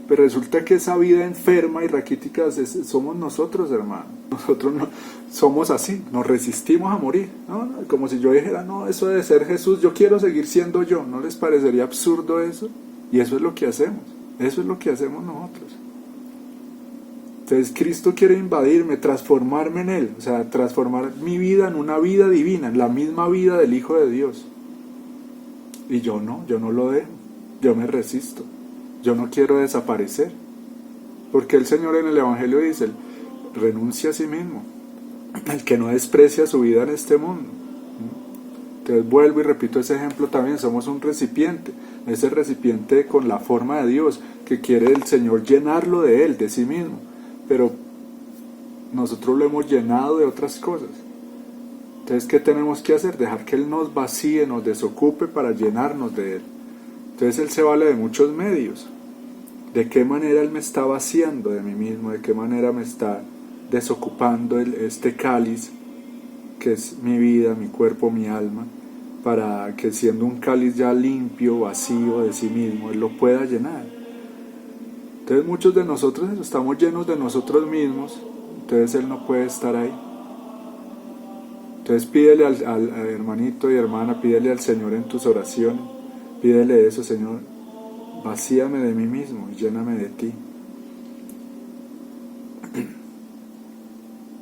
Pero resulta que esa vida enferma y raquítica somos nosotros, hermano. Nosotros no, somos así, nos resistimos a morir, ¿no? Como si yo dijera, no, eso de ser Jesús, yo quiero seguir siendo yo. ¿No les parecería absurdo eso? Y eso es lo que hacemos, eso es lo que hacemos nosotros. Entonces Cristo quiere invadirme, transformarme en Él, o sea, transformar mi vida en una vida divina, en la misma vida del Hijo de Dios. Y yo no lo dejo, yo me resisto, yo no quiero desaparecer. Porque el Señor en el Evangelio dice, renuncia a sí mismo, el que no desprecia su vida en este mundo. Entonces vuelvo y repito ese ejemplo también, somos un recipiente, ese recipiente con la forma de Dios, que quiere el Señor llenarlo de Él, de sí mismo. Pero nosotros lo hemos llenado de otras cosas. Entonces, ¿qué tenemos que hacer? Dejar que Él nos vacíe, nos desocupe para llenarnos de Él. Entonces Él se vale de muchos medios. ¿De qué manera Él me está vaciando de mí mismo? ¿De qué manera me está desocupando este cáliz que es mi vida, mi cuerpo, mi alma, para que siendo un cáliz ya limpio, vacío de sí mismo, Él lo pueda llenar? Entonces muchos de nosotros estamos llenos de nosotros mismos, entonces Él no puede estar ahí. Entonces pídele al hermanito y hermana, pídele al Señor en tus oraciones, pídele eso, Señor, vacíame de mí mismo y lléname de ti.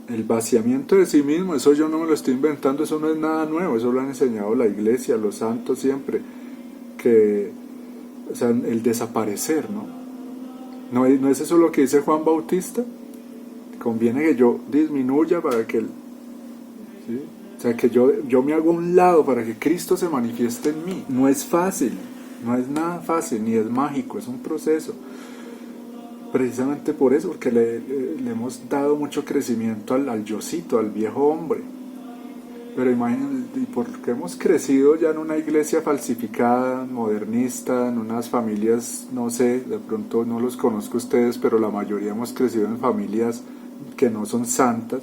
El vaciamiento de sí mismo, eso yo no me lo estoy inventando, eso no es nada nuevo, eso lo han enseñado la iglesia, los santos siempre, o sea, el desaparecer, ¿no? ¿No es eso lo que dice Juan Bautista? Conviene que yo disminuya para que él, ¿sí? O sea, que yo me hago a un lado para que Cristo se manifieste en mí. No es fácil, no es nada fácil, ni es mágico, es un proceso. Precisamente por eso, porque le hemos dado mucho crecimiento al yocito, al viejo hombre. Pero imagínense, y porque hemos crecido ya en una iglesia falsificada, modernista, en unas familias, no sé, de pronto no los conozco a ustedes, pero la mayoría hemos crecido en familias que no son santas.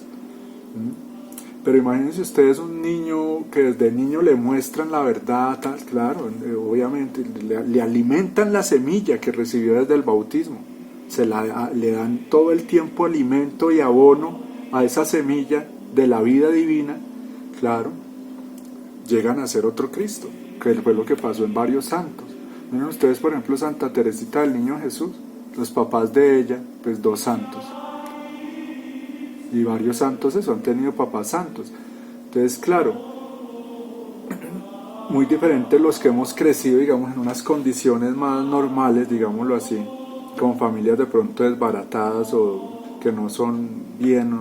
Pero imagínense ustedes un niño que desde niño le muestran la verdad, tal, claro, obviamente, le alimentan la semilla que recibió desde el bautismo, le dan todo el tiempo alimento y abono a esa semilla de la vida divina. Claro, llegan a ser otro Cristo, que fue lo que pasó en varios santos. Miren ustedes, por ejemplo, Santa Teresita del Niño Jesús, los papás de ella, pues 2 santos. Y varios santos eso, han tenido papás santos. Entonces, claro, muy diferentes los que hemos crecido, digamos, en unas condiciones más normales, digámoslo así, con familias de pronto desbaratadas o que no son bien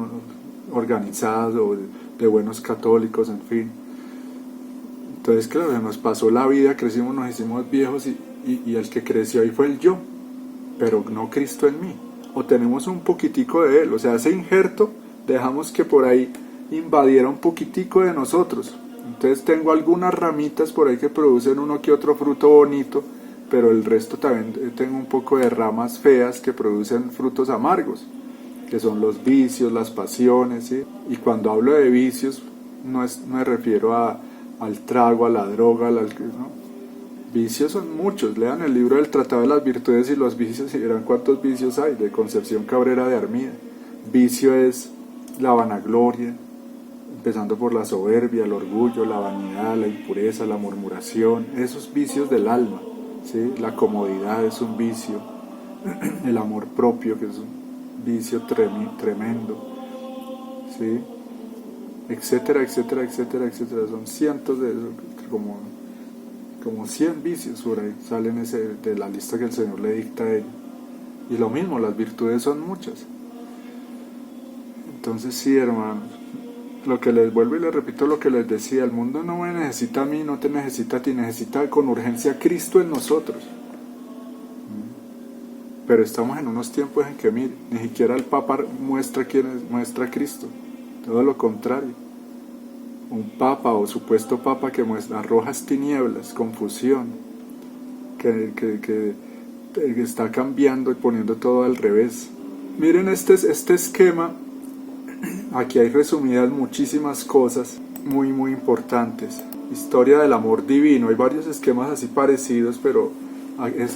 organizadas o de buenos católicos, en fin. Entonces, claro, se nos pasó la vida, crecimos, nos hicimos viejos y el que creció ahí fue el yo, pero no Cristo en mí. O tenemos un poquitico de Él, o sea, ese injerto dejamos que por ahí invadiera un poquitico de nosotros. Entonces tengo algunas ramitas por ahí que producen uno que otro fruto bonito, pero el resto también tengo un poco de ramas feas que producen frutos amargos, que son los vicios, las pasiones, ¿sí? Y cuando hablo de vicios, no me refiero al trago, a la droga, ¿no? Vicios son muchos. Lean el libro del Tratado de las Virtudes y los Vicios y verán cuántos vicios hay, de Concepción Cabrera de Armida. Vicio es la vanagloria, empezando por la soberbia, el orgullo, la vanidad, la impureza, la murmuración, esos vicios del alma, ¿sí? La comodidad es un vicio, el amor propio, que es un vicio tremendo, ¿sí? Etcétera, etcétera, etcétera, etcétera. Son cientos de como 100 vicios por ahí salen de la lista que el Señor le dicta a él. Y lo mismo, las virtudes son muchas. Entonces sí, hermanos, lo que les vuelvo y les repito lo que les decía, el mundo no me necesita a mí, no te necesita a ti, necesita con urgencia a Cristo en nosotros. Pero estamos en unos tiempos en que, mire, ni siquiera el Papa muestra a Cristo, todo lo contrario. Un Papa o supuesto Papa que arroja tinieblas, confusión, que está cambiando y poniendo todo al revés. Miren este esquema aquí hay resumidas muchísimas cosas muy importantes. Historia del amor divino, hay varios esquemas así parecidos, pero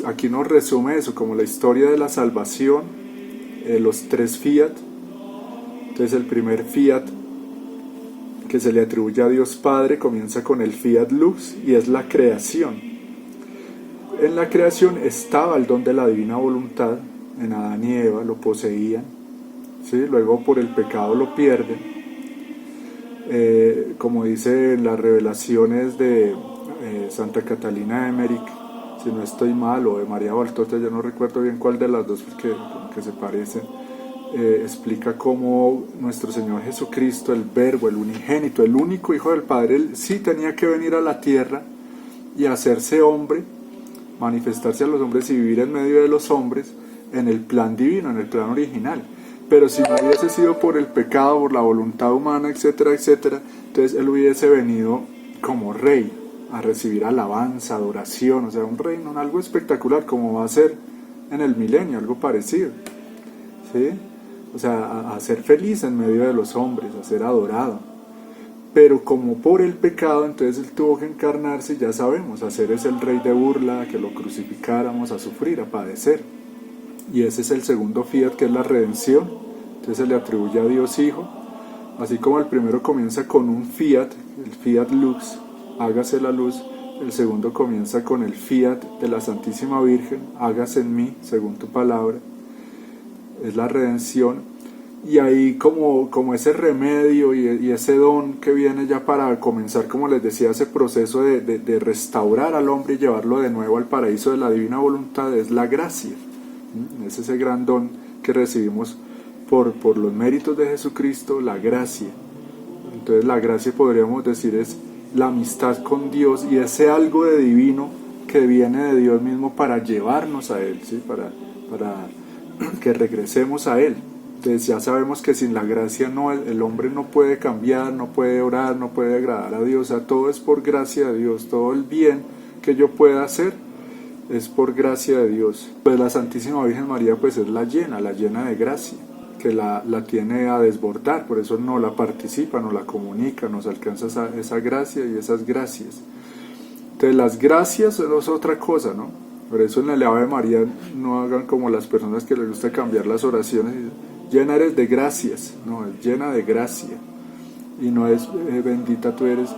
aquí nos resume eso, como la historia de la salvación, los tres fiat. Entonces el primer fiat que se le atribuye a Dios Padre comienza con el fiat lux y es la creación. En la creación estaba el don de la divina voluntad, en Adán y Eva lo poseían, ¿sí? Luego por el pecado lo pierden, como dice en las revelaciones de Santa Catalina de Emmerich, si no estoy mal, o de María Valtorta, yo no recuerdo bien cuál de las dos porque se parecen. Explica cómo nuestro Señor Jesucristo, el Verbo, el unigénito, el único Hijo del Padre, él sí tenía que venir a la tierra y hacerse hombre, manifestarse a los hombres y vivir en medio de los hombres en el plan divino, en el plan original. Pero si no hubiese sido por el pecado, por la voluntad humana, etcétera, etcétera, entonces él hubiese venido como rey a recibir alabanza, adoración, o sea, un reino, algo espectacular, como va a ser en el milenio, algo parecido, ¿sí? O sea, a ser feliz en medio de los hombres, a ser adorado. Pero como por el pecado, entonces él tuvo que encarnarse, y ya sabemos, a ser ese el rey de burla, a que lo crucificáramos, a sufrir, a padecer. Y ese es el segundo fiat, que es la redención. Entonces se le atribuye a Dios Hijo. Así como el primero comienza con un fiat, el fiat lux, hágase la luz. El segundo comienza con el fiat de la Santísima Virgen, hágase en mí, según tu palabra. Es la redención, y ahí como ese remedio y ese don que viene ya para comenzar, como les decía, ese proceso de restaurar al hombre y llevarlo de nuevo al paraíso de la divina voluntad, es la gracia. Es ese gran don que recibimos por los méritos de Jesucristo, la gracia. Entonces la gracia, podríamos decir, es la amistad con Dios y ese algo de divino que viene de Dios mismo para llevarnos a Él, ¿sí? para que regresemos a Él. Entonces ya sabemos que sin la gracia el hombre no puede cambiar, no puede orar, no puede agradar a Dios. O sea, todo es por gracia de Dios, todo el bien que yo pueda hacer es por gracia de Dios. Pues la Santísima Virgen María pues es la llena de gracia, que la tiene a desbordar, por eso no la participa, no la comunica, nos alcanza esa gracia y esas gracias. Entonces las gracias es otra cosa, ¿no? Por eso en el Ave María no hagan como las personas que les gusta cambiar las oraciones. Llena eres de gracias, no, es llena de gracia. Y no es bendita tú eres,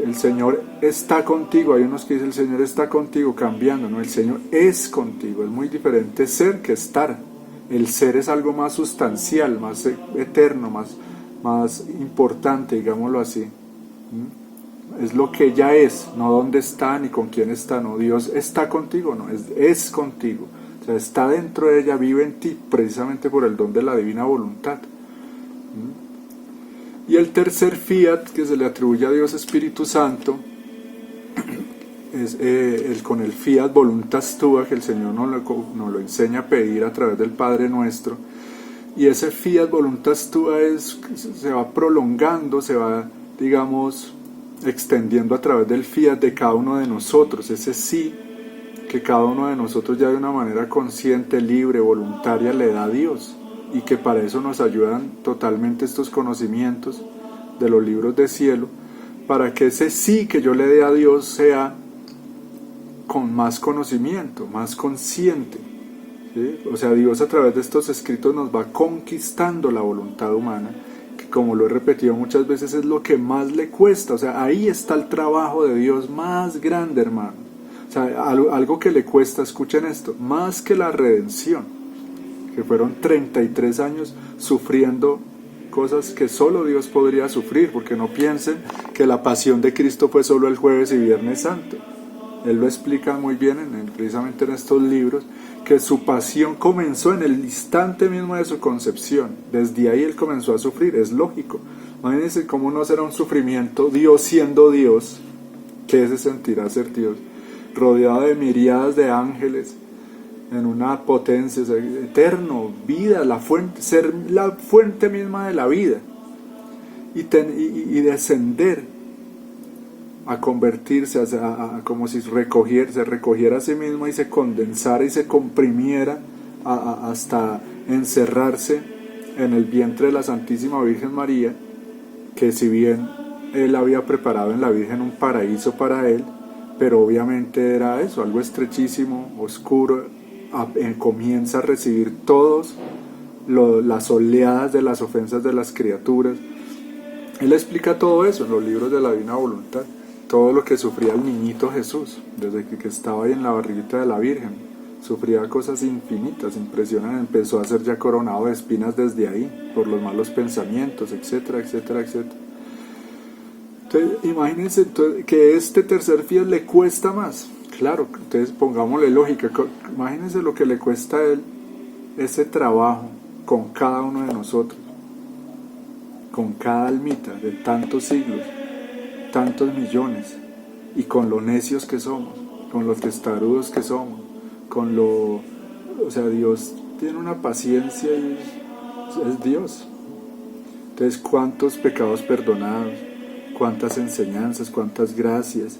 el Señor está contigo. Hay unos que dicen el Señor está contigo, cambiando, no, el Señor es contigo. Es muy diferente ser que estar. El ser es algo más sustancial, más eterno, más importante, digámoslo así. Es lo que ya es, no dónde está ni con quién está, no, Dios está contigo, no, es contigo, o sea, está dentro de ella, vive en ti, precisamente por el don de la divina voluntad. Y el tercer fiat que se le atribuye a Dios Espíritu Santo es con el fiat voluntas tua, que el Señor nos lo enseña a pedir a través del Padre Nuestro, y ese fiat voluntas tua se va prolongando, se va, digamos, extendiendo a través del fiat de cada uno de nosotros, ese sí que cada uno de nosotros ya de una manera consciente, libre, voluntaria le da a Dios, y que para eso nos ayudan totalmente estos conocimientos de los libros de cielo, para que ese sí que yo le dé a Dios sea con más conocimiento, más consciente, ¿sí? O sea, Dios a través de estos escritos nos va conquistando la voluntad humana, que como lo he repetido muchas veces es lo que más le cuesta. O sea, ahí está el trabajo de Dios más grande, hermano. O sea, algo que le cuesta, escuchen esto, más que la redención, que fueron 33 años sufriendo cosas que solo Dios podría sufrir, porque no piensen que la pasión de Cristo fue solo el jueves y viernes santo. Él lo explica muy bien precisamente en estos libros, que su pasión comenzó en el instante mismo de su concepción. Desde ahí Él comenzó a sufrir, es lógico. Imagínense cómo no será un sufrimiento, Dios siendo Dios, ¿qué se sentirá ser Dios? Rodeado de miríadas de ángeles, en una potencia, o sea, eterno, vida, ser la fuente misma de la vida, y descender a convertirse, a como si se recogiera a sí mismo y se condensara y se comprimiera hasta encerrarse en el vientre de la Santísima Virgen María, que si bien él había preparado en la Virgen un paraíso para él, pero obviamente era eso, algo estrechísimo, oscuro, comienza a recibir todas las oleadas de las ofensas de las criaturas. Él explica todo eso en los libros de la Divina Voluntad, todo lo que sufría el niñito Jesús, desde que estaba ahí en la barriguita de la Virgen, sufría cosas infinitas, impresionantes, empezó a ser ya coronado de espinas desde ahí, por los malos pensamientos, etcétera, etcétera, etcétera. Entonces, imagínense que este tercer fiel le cuesta más. Claro, entonces pongámosle lógica, imagínense lo que le cuesta a él ese trabajo con cada uno de nosotros, con cada almita de tantos siglos, tantos millones, y con lo necios que somos, con los testarudos que somos, o sea, Dios tiene una paciencia y es Dios. Entonces, cuántos pecados perdonados, cuántas enseñanzas, cuántas gracias,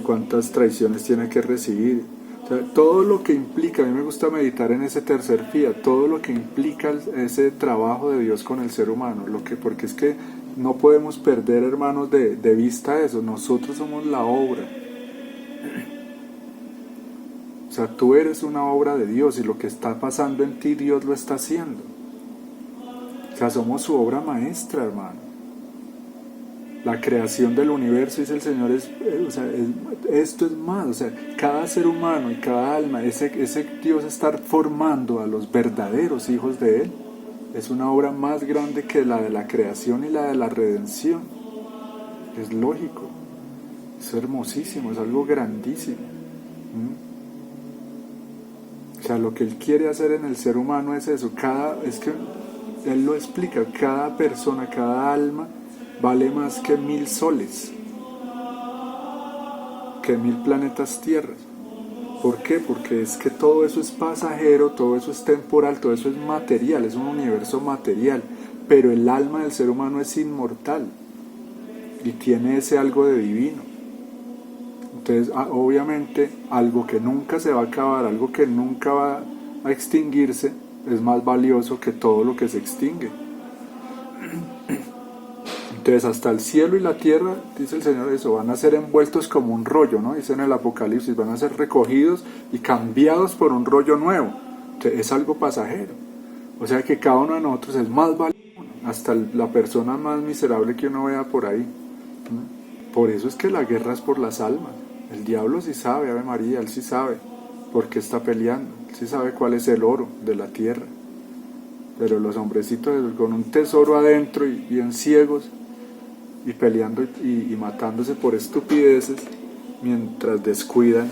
cuántas traiciones tiene que recibir. O sea, todo lo que implica, a mí me gusta meditar en ese tercer fiat, todo lo que implica ese trabajo de Dios con el ser humano, porque es que no podemos perder, hermanos, de vista eso. Nosotros somos la obra. O sea, tú eres una obra de Dios y lo que está pasando en ti, Dios lo está haciendo. O sea, somos su obra maestra, hermano. La creación del universo, dice el Señor, esto es más, o sea, cada ser humano y cada alma, ese Dios estar formando a los verdaderos hijos de Él, es una obra más grande que la de la creación y la de la redención. Es lógico, es hermosísimo, es algo grandísimo. O sea, lo que Él quiere hacer en el ser humano es eso, es que Él lo explica, cada persona, cada alma, vale más que 1000 soles, que 1000 planetas tierras. ¿Por qué? Porque es que todo eso es pasajero, todo eso es temporal, todo eso es material, es un universo material, pero el alma del ser humano es inmortal y tiene ese algo de divino. Entonces, obviamente, algo que nunca se va a acabar, algo que nunca va a extinguirse, es más valioso que todo lo que se extingue. Entonces, hasta el cielo y la tierra, dice el Señor, eso, van a ser envueltos como un rollo, ¿no? Dice en el Apocalipsis, van a ser recogidos y cambiados por un rollo nuevo. Entonces, es algo pasajero. O sea que cada uno de nosotros es más valioso, hasta la persona más miserable que uno vea por ahí. Por eso es que la guerra es por las almas. El diablo sí sabe, Ave María, él sí sabe por qué está peleando, él sí sabe cuál es el oro de la tierra. Pero los hombrecitos con un tesoro adentro y bien ciegos, y peleando y matándose por estupideces, mientras descuidan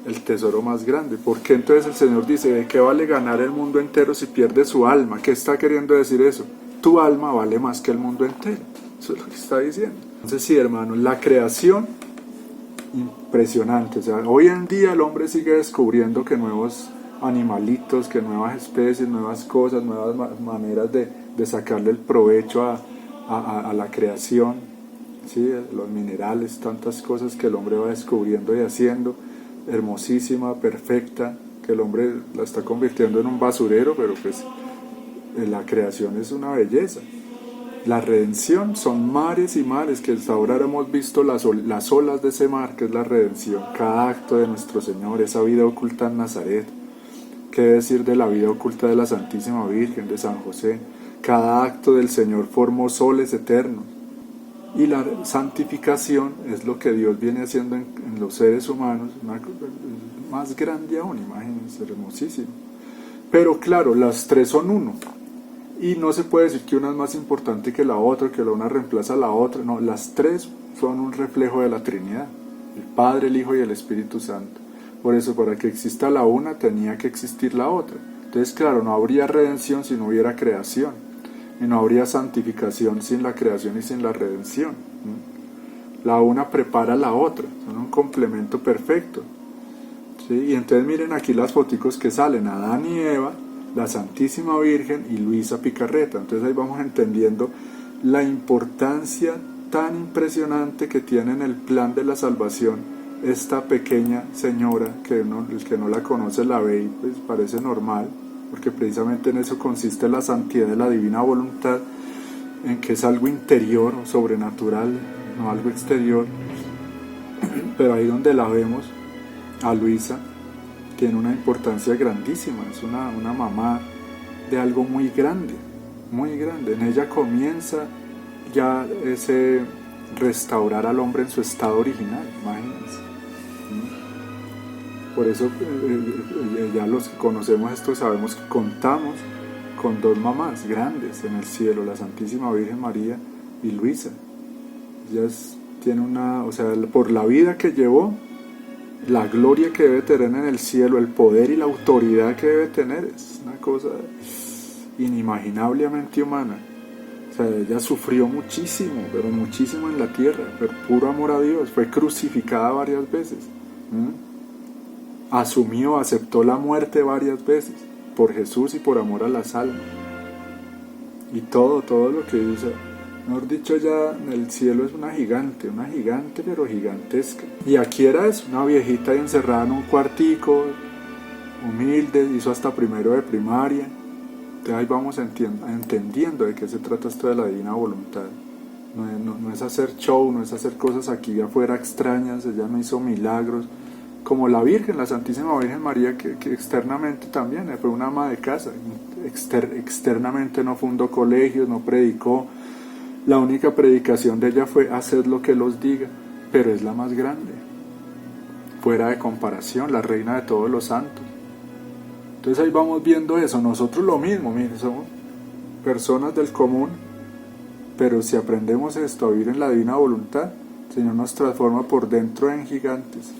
el tesoro más grande. Porque entonces el Señor dice, ¿de qué vale ganar el mundo entero si pierde su alma? ¿Qué está queriendo decir eso? Tu alma vale más que el mundo entero. Eso es lo que está diciendo. Entonces sí, hermanos, la creación, impresionante. O sea, hoy en día el hombre sigue descubriendo que nuevos animalitos, que nuevas especies, nuevas cosas, nuevas maneras de sacarle el provecho a la creación, ¿sí? Los minerales, tantas cosas que el hombre va descubriendo y haciendo, hermosísima, perfecta, que el hombre la está convirtiendo en un basurero, pero pues la creación es una belleza. La redención son mares y mares, que hasta ahora hemos visto las olas de ese mar, que es la redención, cada acto de nuestro Señor, esa vida oculta en Nazaret. ¿Qué decir de la vida oculta de la Santísima Virgen, de San José? Cada acto del Señor formó soles eternos. Y la santificación es lo que Dios viene haciendo en los seres humanos, más grande aún, imagínense, hermosísimo. Pero claro, las tres son uno. Y no se puede decir que una es más importante que la otra, que la una reemplaza a la otra. No, las tres son un reflejo de la Trinidad, el Padre, el Hijo y el Espíritu Santo. Por eso, para que exista la una, tenía que existir la otra. Entonces, claro, no habría redención si no hubiera creación. Y no habría santificación sin la creación y sin la redención. La una prepara a la otra, son un complemento perfecto. ¿Sí? Y entonces miren aquí las foticos que salen, Adán y Eva, la Santísima Virgen y Luisa Picarreta. Entonces ahí vamos entendiendo la importancia tan impresionante que tiene en el plan de la salvación esta pequeña señora, que el que no la conoce la ve y pues parece normal, porque precisamente en eso consiste la santidad de la divina voluntad, en que es algo interior o sobrenatural, no algo exterior. Pero ahí donde la vemos, a Luisa, tiene una importancia grandísima, es una mamá de algo muy grande, muy grande. En ella comienza ya ese restaurar al hombre en su estado original, imagínense. Por eso ya los que conocemos esto sabemos que contamos con dos mamás grandes en el cielo, la Santísima Virgen María y Luisa. Ella tiene o sea, por la vida que llevó, la gloria que debe tener en el cielo, el poder y la autoridad que debe tener, es una cosa inimaginablemente humana. O sea, ella sufrió muchísimo, pero muchísimo en la tierra, por puro amor a Dios. Fue crucificada varias veces. Asumió, aceptó la muerte varias veces por Jesús y por amor a las almas. Y todo lo que dice, mejor dicho, ya en el cielo es una gigante pero gigantesca. Y aquí era eso, una viejita encerrada en un cuartico, humilde, hizo hasta primero de primaria. Entonces ahí vamos entendiendo de qué se trata esto de la divina voluntad. No es hacer show, no es hacer cosas aquí afuera extrañas. Ella no hizo milagros, como la Virgen, la Santísima Virgen María, que externamente también fue una ama de casa. Externamente no fundó colegios, no predicó. La única predicación de ella fue haced lo que los diga, pero es la más grande, fuera de comparación, la reina de todos los santos. Entonces ahí vamos viendo eso. Nosotros lo mismo, miren, somos personas del común, pero si aprendemos esto, a vivir en la divina voluntad, el Señor nos transforma por dentro en gigantes.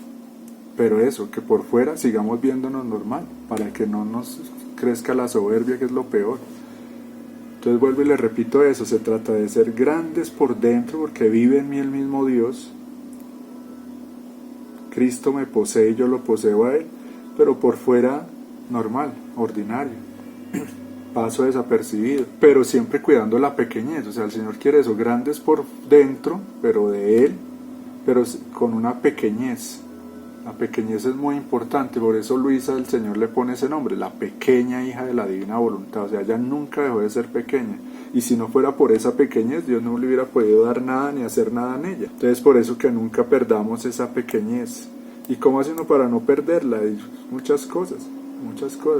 Pero eso, que por fuera sigamos viéndonos normal, para que no nos crezca la soberbia, que es lo peor. Entonces vuelvo y le repito eso, se trata de ser grandes por dentro, porque vive en mí el mismo Dios. Cristo me posee y yo lo poseo a Él, pero por fuera normal, ordinario, paso desapercibido, pero siempre cuidando la pequeñez. O sea, el Señor quiere eso, grandes por dentro, pero de Él, pero con una pequeñez. La pequeñez es muy importante, por eso Luisa, el Señor le pone ese nombre, la pequeña hija de la divina voluntad. O sea, ella nunca dejó de ser pequeña, y si no fuera por esa pequeñez, Dios no le hubiera podido dar nada ni hacer nada en ella. Entonces por eso que nunca perdamos esa pequeñez. ¿Y cómo hace uno para no perderla? Hay muchas cosas,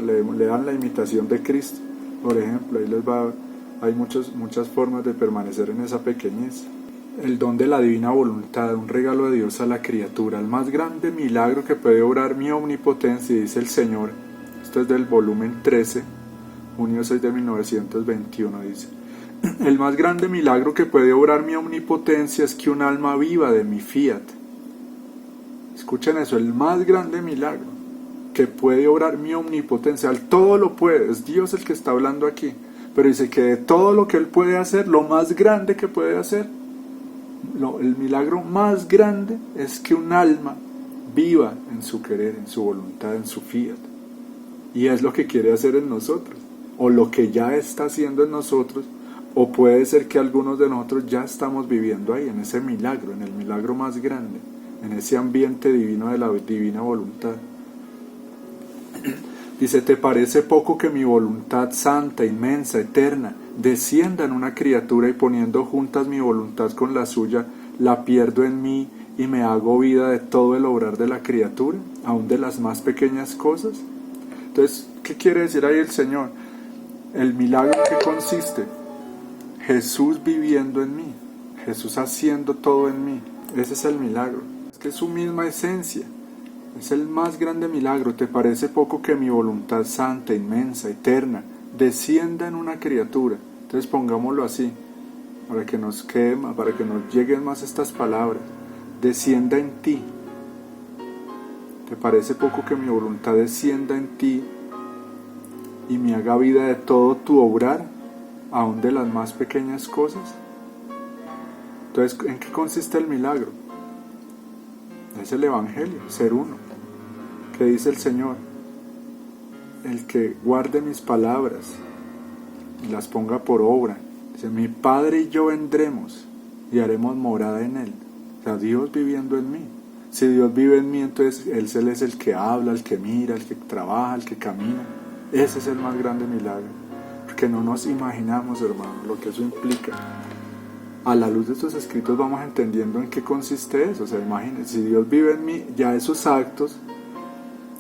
le dan la imitación de Cristo, por ejemplo. Hay muchas formas de permanecer en esa pequeñez. El don de la divina voluntad, un regalo de Dios a la criatura, el más grande milagro que puede obrar mi omnipotencia, dice el Señor. Esto es del volumen 13, junio 6 de 1921, dice: el más grande milagro que puede obrar mi omnipotencia es que un alma viva de mi fiat. Escuchen eso, el más grande milagro que puede obrar mi omnipotencia. Al todo lo puede, es Dios el que está hablando aquí, pero dice que de todo lo que Él puede hacer, lo más grande que puede hacer, el milagro más grande es que un alma viva en su querer, en su voluntad, en su fiat. Y es lo que quiere hacer en nosotros, o lo que ya está haciendo en nosotros, o puede ser que algunos de nosotros ya estamos viviendo ahí, en ese milagro, en el milagro más grande, en ese ambiente divino de la divina voluntad. Dice: ¿te parece poco que mi voluntad santa, inmensa, eterna, descienda en una criatura, y poniendo juntas mi voluntad con la suya, la pierdo en mí y me hago vida de todo el obrar de la criatura, aun de las más pequeñas cosas? Entonces, ¿qué quiere decir ahí el Señor? El milagro, ¿en qué consiste? Jesús viviendo en mí, Jesús haciendo todo en mí. Ese es el milagro, es que es su misma esencia. Es el más grande milagro. ¿Te parece poco que mi voluntad santa, inmensa, eterna, descienda en una criatura? Entonces pongámoslo así, para que nos quede más, para que nos lleguen más estas palabras. Descienda en ti. ¿Te parece poco que mi voluntad descienda en ti y me haga vida de todo tu obrar, aun de las más pequeñas cosas? Entonces, ¿en qué consiste el milagro? Es el Evangelio, ser uno. ¿Qué dice el Señor? El que guarde mis palabras y las ponga por obra. Dice: mi Padre y yo vendremos y haremos morada en Él. O sea, Dios viviendo en mí. Si Dios vive en mí, entonces Él es el que habla, el que mira, el que trabaja, el que camina. Ese es el más grande milagro, porque no nos imaginamos, hermano, lo que eso implica. A la luz de estos escritos vamos entendiendo en qué consiste eso. O sea, imagínense, si Dios vive en mí, ya esos actos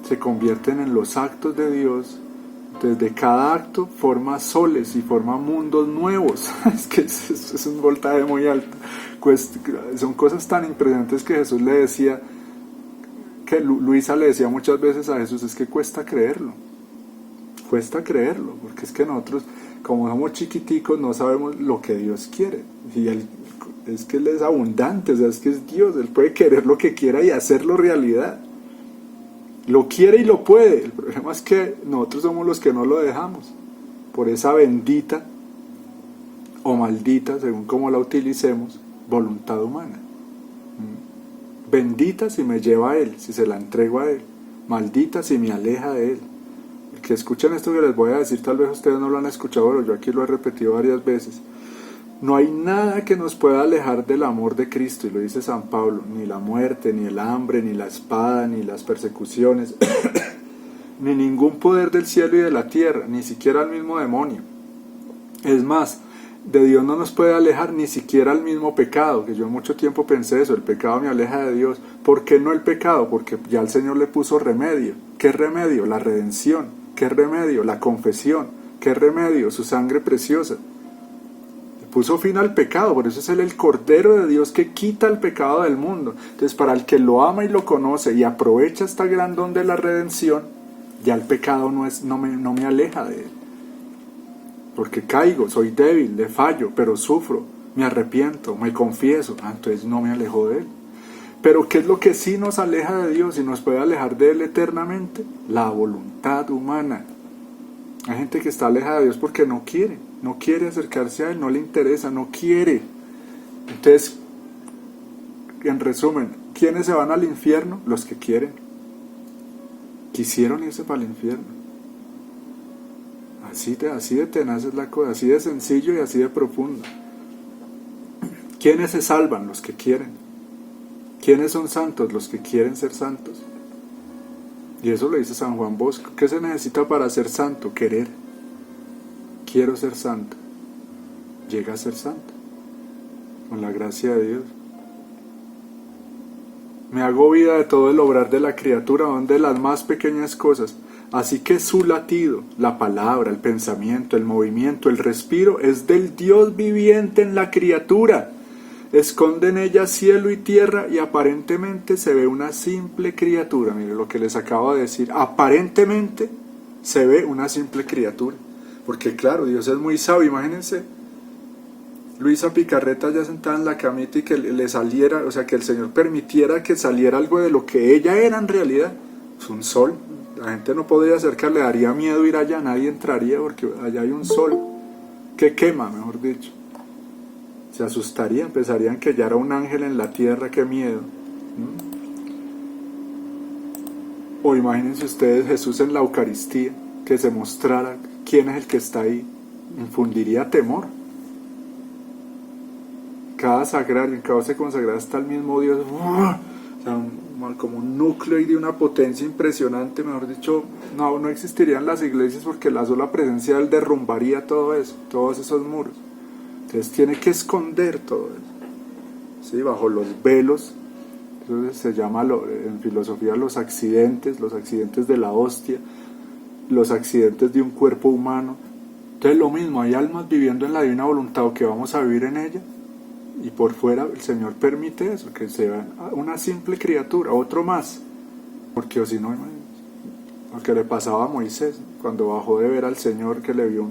se convierten en los actos de Dios. Desde cada acto forma soles y forma mundos nuevos. Es que es un voltaje muy alto. Son cosas tan impresionantes que Jesús le decía, que Luisa le decía muchas veces a Jesús, es que cuesta creerlo, porque es que nosotros, como somos chiquiticos, no sabemos lo que Dios quiere, y es que Él es abundante, o sea, es que es Dios, Él puede querer lo que quiera y hacerlo realidad, lo quiere y lo puede. El problema es que nosotros somos los que no lo dejamos, por esa bendita o maldita, según cómo la utilicemos, voluntad humana. Bendita si me lleva a Él, si se la entrego a Él, maldita si me aleja de Él. Que escuchen esto que les voy a decir, tal vez ustedes no lo han escuchado, pero yo aquí lo he repetido varias veces. No hay nada que nos pueda alejar del amor de Cristo, y lo dice San Pablo, ni la muerte, ni el hambre, ni la espada, ni las persecuciones, ni ningún poder del cielo y de la tierra, ni siquiera el mismo demonio. Es más, de Dios no nos puede alejar ni siquiera el mismo pecado, que yo mucho tiempo pensé eso, el pecado me aleja de Dios. ¿Por qué no el pecado? Porque ya el Señor le puso remedio. ¿Qué remedio? La redención. ¿Qué remedio? La confesión. ¿Qué remedio? Su sangre preciosa. Le puso fin al pecado, por eso es Él el Cordero de Dios que quita el pecado del mundo. Entonces, para el que lo ama y lo conoce y aprovecha esta gran don de la redención, ya el pecado no me aleja de Él. Porque caigo, soy débil, le fallo, pero sufro, me arrepiento, me confieso, entonces no me alejo de Él. Pero ¿qué es lo que sí nos aleja de Dios y nos puede alejar de Él eternamente? La voluntad humana. Hay gente que está alejada de Dios porque no quiere acercarse a Él, no le interesa, no quiere. Entonces, en resumen, ¿quiénes se van al infierno? Los que quieren. Quisieron irse para el infierno. Así de tenaz es la cosa, así de sencillo y así de profundo. ¿Quiénes se salvan? Los que quieren. ¿Quiénes son santos? Los que quieren ser santos. Y eso lo dice San Juan Bosco. ¿Qué se necesita para ser santo? Querer. Quiero ser santo. Llega a ser santo. Con la gracia de Dios. Me hago vida de todo el obrar de la criatura, aun de las más pequeñas cosas. Así que su latido, la palabra, el pensamiento, el movimiento, el respiro, es del Dios viviente en la criatura. Esconde en ella cielo y tierra y aparentemente se ve una simple criatura. Mire lo que les acabo de decir. Aparentemente se ve una simple criatura. Porque claro, Dios es muy sabio. Imagínense Luisa Picarreta ya sentada en la camita y que le saliera, o sea, que el Señor permitiera que saliera algo de lo que ella era en realidad. Es un sol. La gente no podría acercar, le daría miedo ir allá, nadie entraría porque allá hay un sol que quema, mejor dicho. Se asustarían, pensarían que ya era un ángel en la tierra, qué miedo. O imagínense ustedes Jesús en la Eucaristía, que se mostrara quién es el que está ahí, infundiría temor. Cada sagrario, en cada se consagrada está el mismo Dios, o sea, como un núcleo y de una potencia impresionante, mejor dicho, no existirían las iglesias porque la sola presencia de Él derrumbaría todo eso, todos esos muros. Entonces tiene que esconder todo eso, ¿sí? Bajo los velos. Eso se llama en filosofía los accidentes de la hostia, los accidentes de un cuerpo humano. Entonces lo mismo, hay almas viviendo en la divina voluntad o que vamos a vivir en ella, y por fuera el Señor permite eso, que sea una simple criatura, otro más, porque o si no, lo que le pasaba a Moisés cuando bajó de ver al Señor, que le vio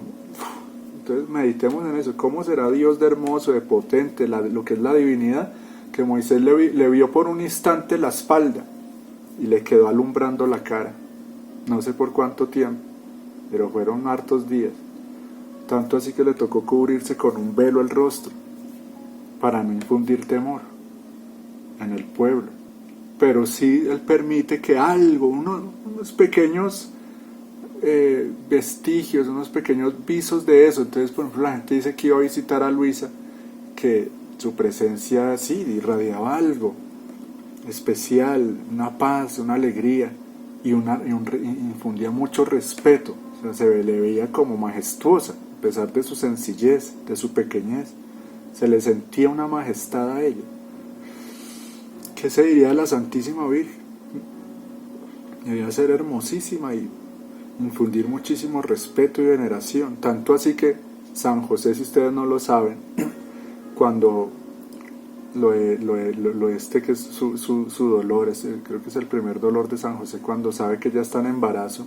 Entonces meditemos en eso, cómo será Dios de hermoso, de potente, lo que es la divinidad, que Moisés le vio por un instante la espalda y le quedó alumbrando la cara, no sé por cuánto tiempo, pero fueron hartos días, tanto así que le tocó cubrirse con un velo el rostro para no infundir temor en el pueblo. Pero sí Él permite que algo, unos pequeños vestigios, unos pequeños visos de eso. Entonces, por ejemplo, la gente dice que iba a visitar a Luisa, que su presencia sí irradiaba algo especial, una paz, una alegría, y infundía mucho respeto. o sea, le veía como majestuosa, a pesar de su sencillez, de su pequeñez, se le sentía una majestad a ella. ¿Qué se diría de la Santísima Virgen? Debía ser hermosísima y infundir muchísimo respeto y veneración, tanto así que San José, si ustedes no lo saben, cuando que es su dolor, creo que es el primer dolor de San José, cuando sabe que ya está en embarazo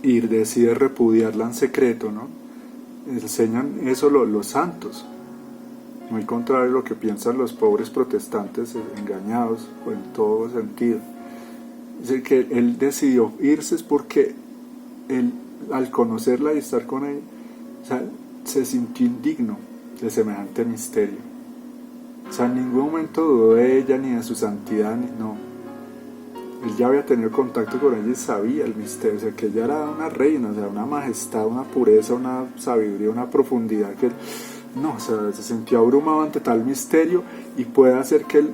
y decide repudiarla en secreto, ¿no? Enseñan eso los santos, muy contrario a lo que piensan los pobres protestantes engañados en todo sentido. Dice que él decidió irse es porque él, al conocerla y estar con ella, o sea, se sintió indigno de semejante misterio. O sea, en ningún momento dudó de ella ni de su santidad, no. Él ya había tenido contacto con ella y sabía el misterio, o sea, que ella era una reina, o sea, una majestad, una pureza, una sabiduría, una profundidad que él, no, o sea, se sintió abrumado ante tal misterio y puede ser que él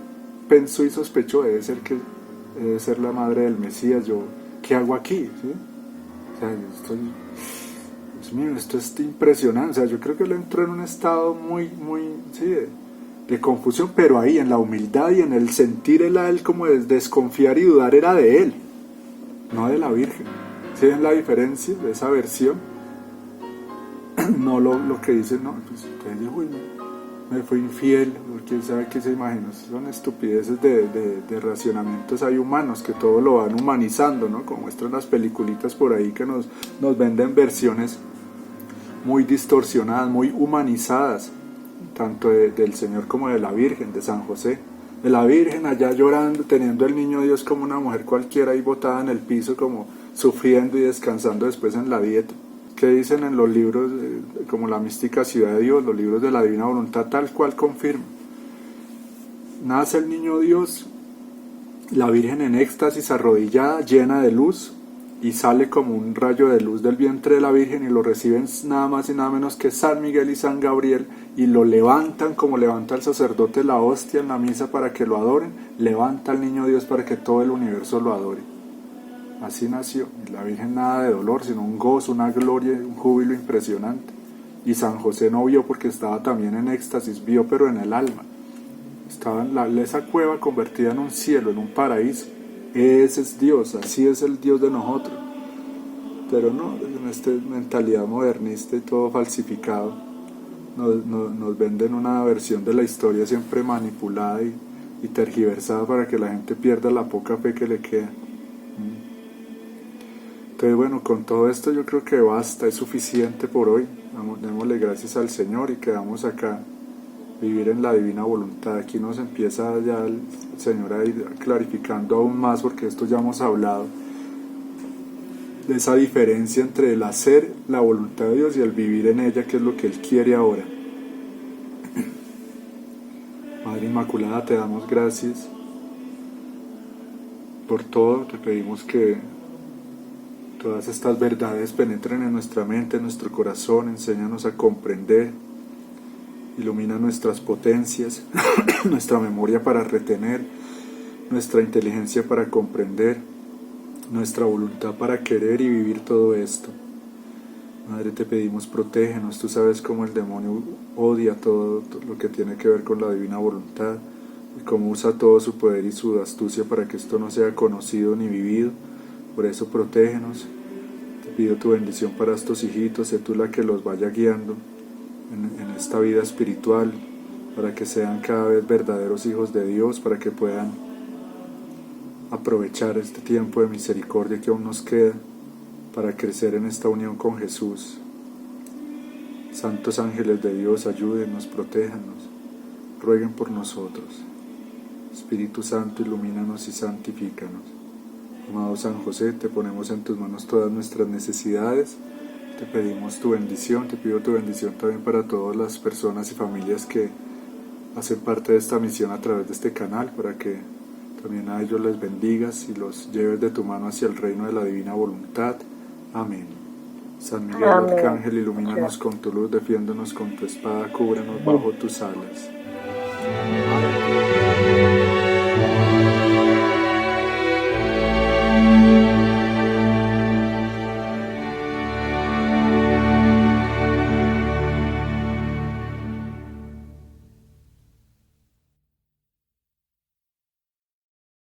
pensó y sospechó, debe ser la madre del Mesías, ¿qué hago aquí? ¿Sí? O sea, Dios mío, esto es impresionante, o sea, yo creo que él entró en un estado muy, sí, de confusión, pero ahí en la humildad y en el sentir él como de desconfiar y dudar era de él, no de la Virgen. ¿Sí ven la diferencia de esa versión? No lo que dice, no, pues usted dijo, me fue infiel, quién sabe qué se imagina. Son estupideces de racionamientos hay humanos que todo lo van humanizando, ¿no? Como muestran las peliculitas por ahí que nos venden versiones muy distorsionadas, muy humanizadas, tanto del Señor como de la Virgen, de San José. De la Virgen allá llorando, teniendo el niño Dios como una mujer cualquiera ahí botada en el piso, como sufriendo y descansando después en la dieta. Que dicen en los libros como la mística ciudad de Dios, los libros de la divina voluntad, tal cual confirma. Nace el niño Dios, la Virgen en éxtasis arrodillada, llena de luz, y sale como un rayo de luz del vientre de la Virgen y lo reciben nada más y nada menos que San Miguel y San Gabriel y lo levantan como levanta el sacerdote la hostia en la misa para que lo adoren, levanta al niño Dios para que todo el universo lo adore. Así nació, y la Virgen nada de dolor, sino un gozo, una gloria, un júbilo impresionante. Y San José no vio porque estaba también en éxtasis, vio pero en el alma. Estaba en esa cueva convertida en un cielo, en un paraíso. Ese es Dios, así es el Dios de nosotros. Pero no, en esta mentalidad modernista y todo falsificado, nos venden una versión de la historia siempre manipulada y tergiversada para que la gente pierda la poca fe que le queda. Entonces bueno, con todo esto yo creo que basta, es suficiente por hoy. Démosle gracias al Señor y quedamos acá, vivir en la divina voluntad. Aquí nos empieza ya el Señor a ir clarificando aún más, porque esto ya hemos hablado, de esa diferencia entre el hacer la voluntad de Dios y el vivir en ella, que es lo que Él quiere ahora. Madre Inmaculada, te damos gracias por todo, te pedimos que todas estas verdades penetren en nuestra mente, en nuestro corazón, enséñanos a comprender, ilumina nuestras potencias, nuestra memoria para retener, nuestra inteligencia para comprender, nuestra voluntad para querer y vivir todo esto. Madre, te pedimos, protégenos, tú sabes cómo el demonio odia todo lo que tiene que ver con la divina voluntad, y cómo usa todo su poder y su astucia para que esto no sea conocido ni vivido. Por eso protégenos, te pido tu bendición para estos hijitos, sé tú la que los vaya guiando en esta vida espiritual, para que sean cada vez verdaderos hijos de Dios, para que puedan aprovechar este tiempo de misericordia que aún nos queda, para crecer en esta unión con Jesús. Santos ángeles de Dios, ayúdenos, protéjanos, rueguen por nosotros. Espíritu Santo, ilumínanos y santifícanos. Amado San José, te ponemos en tus manos todas nuestras necesidades, te pedimos tu bendición, te pido tu bendición también para todas las personas y familias que hacen parte de esta misión a través de este canal, para que también a ellos les bendigas y los lleves de tu mano hacia el reino de la divina voluntad. Amén. San Miguel Arcángel, ilumínanos con tu luz, defiéndonos con tu espada, cúbrenos bajo tus alas. Amén.